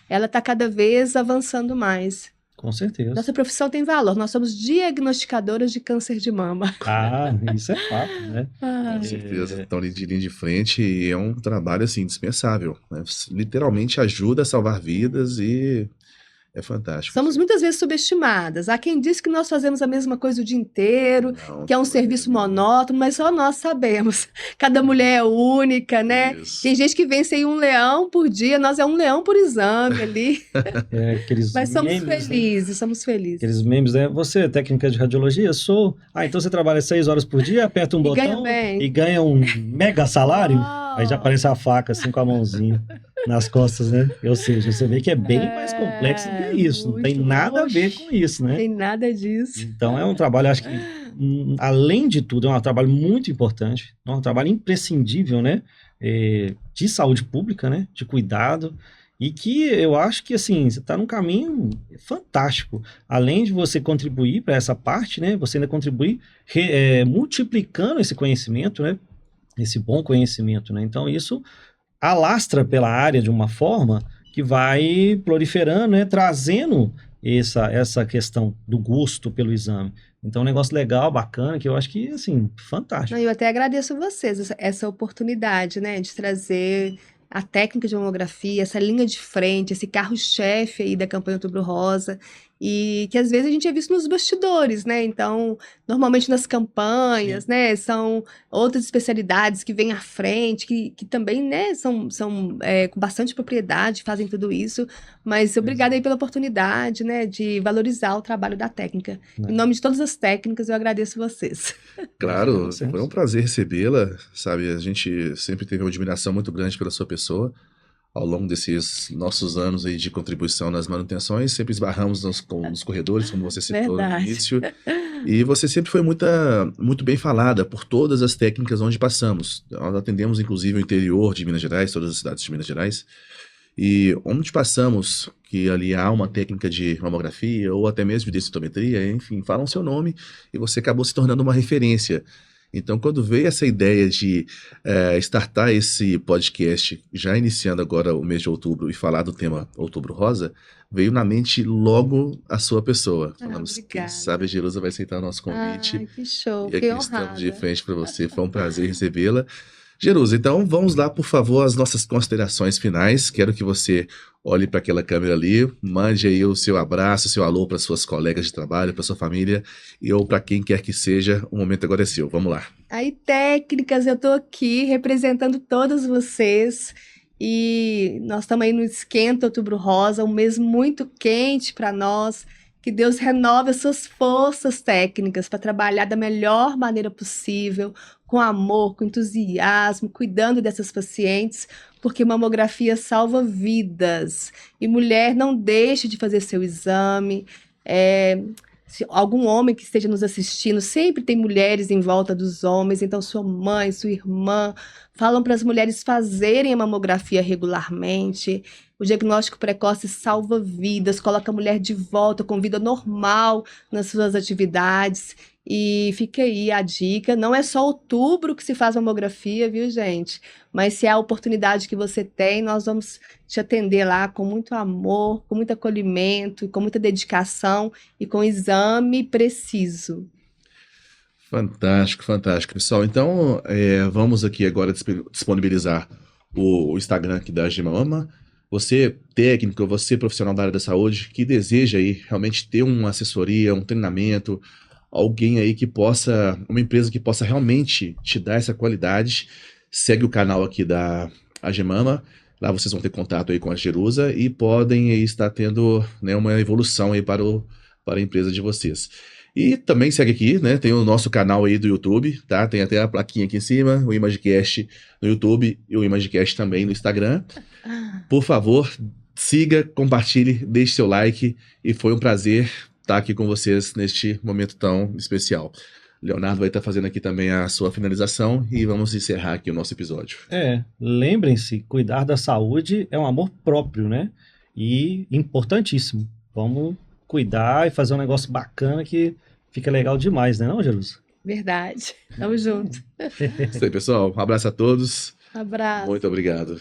ela está cada vez avançando mais. Com certeza. Nossa profissão tem valor, nós somos diagnosticadoras de câncer de mama. Isso é fato, né? Com certeza, estão de linha de frente e é um trabalho assim indispensável, né? Literalmente ajuda a salvar vidas e é fantástico. Somos muitas vezes subestimadas. Há quem diz que nós fazemos a mesma coisa o dia inteiro, que é um serviço monótono, mas só nós sabemos. Cada mulher é única, né? Isso. Tem gente que vence aí 1 leão por dia, nós é 1 leão por exame ali. Mas somos felizes, somos felizes. Aqueles memes, né? Você é técnica de radiologia? Sou. Então você trabalha 6 horas por dia, aperta um botão e ganha um mega salário. Aí já aparece a faca assim com a mãozinha nas costas, né? Ou seja, você vê que é bem mais complexo do que isso. Não tem nada a ver com isso, né? Tem nada disso. Então é um trabalho, acho que, além de tudo, é um trabalho muito importante, é um trabalho imprescindível, né? De saúde pública, né? De cuidado. E que eu acho que, assim, você está num caminho fantástico. Além de você contribuir para essa parte, né? Você ainda contribui multiplicando esse conhecimento, né? Esse bom conhecimento, né? Então isso alastra pela área de uma forma que vai proliferando, né? Trazendo essa questão do gosto pelo exame. Então, um negócio legal, bacana, que eu acho que, assim, fantástico. Eu até agradeço a vocês essa oportunidade, né? De trazer a técnica de mamografia, essa linha de frente, esse carro-chefe aí da campanha Outubro Rosa, e que às vezes a gente é visto nos bastidores, né? Então, normalmente nas campanhas, né? São outras especialidades que vêm à frente, que também, né? São com bastante propriedade, fazem tudo isso. Mas obrigada aí pela oportunidade, né? De valorizar o trabalho da técnica. Em nome de todas as técnicas, eu agradeço vocês. Claro, foi um prazer recebê-la, sabe? A gente sempre teve uma admiração muito grande pela sua pessoa. Ao longo desses nossos anos aí de contribuição nas manutenções, sempre esbarramos nos corredores, como você citou no início. E você sempre foi muito bem falada por todas as técnicas onde passamos. Nós atendemos, inclusive, o interior de Minas Gerais, todas as cidades de Minas Gerais. E onde passamos, que ali há uma técnica de mamografia ou até mesmo de densitometria, enfim, falam seu nome e você acabou se tornando uma referência. Então, quando veio essa ideia de startar esse podcast, já iniciando agora o mês de outubro e falar do tema Outubro Rosa, veio na mente logo a sua pessoa. Falamos, quem Obrigada. sabe a Jerusa vai aceitar o nosso convite. Ai, que show, E fiquei aqui estamos de honrada. frente para você. Foi um prazer recebê-la. Jerusa, então vamos lá, por favor, as nossas considerações finais. Quero que você olhe para aquela câmera ali, mande aí o seu abraço, o seu alô para suas colegas de trabalho, para sua família ou para quem quer que seja. O momento agora é seu. Vamos lá. Aí, técnicas, eu tô aqui representando todos vocês e nós estamos aí no Esquenta Outubro Rosa, um mês muito quente para nós. Que Deus renove as suas forças técnicas para trabalhar da melhor maneira possível, com amor, com entusiasmo, cuidando dessas pacientes, porque mamografia salva vidas. E mulher, não deixe de fazer seu exame. Se algum homem que esteja nos assistindo, sempre tem mulheres em volta dos homens, então sua mãe, sua irmã, falam para as mulheres fazerem a mamografia regularmente. O diagnóstico precoce salva vidas, coloca a mulher de volta com vida normal nas suas atividades. E fica aí a dica, não é só outubro que se faz mamografia, viu, gente? Mas se é a oportunidade que você tem, nós vamos te atender lá com muito amor, com muito acolhimento, com muita dedicação e com exame preciso. Fantástico, fantástico, pessoal. Então, vamos aqui agora disponibilizar o Instagram aqui da Gemama. Você, técnico, você, profissional da área da saúde, que deseja aí realmente ter uma assessoria, um treinamento, alguém aí que possa, uma empresa que possa realmente te dar essa qualidade, segue o canal aqui da Gemama. Lá vocês vão ter contato aí com a Jerusa e podem aí estar tendo, né, uma evolução aí para a empresa de vocês. E também segue aqui, né? Tem o nosso canal aí do YouTube, tá? Tem até a plaquinha aqui em cima, o ImageCast no YouTube e o ImageCast também no Instagram. Por favor, siga, compartilhe, deixe seu like e foi um prazer estar aqui com vocês neste momento tão especial. Leonardo vai estar fazendo aqui também a sua finalização e vamos encerrar aqui o nosso episódio. Lembrem-se, cuidar da saúde é um amor próprio, né? E importantíssimo. Vamos cuidar e fazer um negócio bacana que fica legal demais, né, não, Jerusa? Verdade. Tamo junto. Isso aí, pessoal. Um abraço a todos. Abraço. Muito obrigado.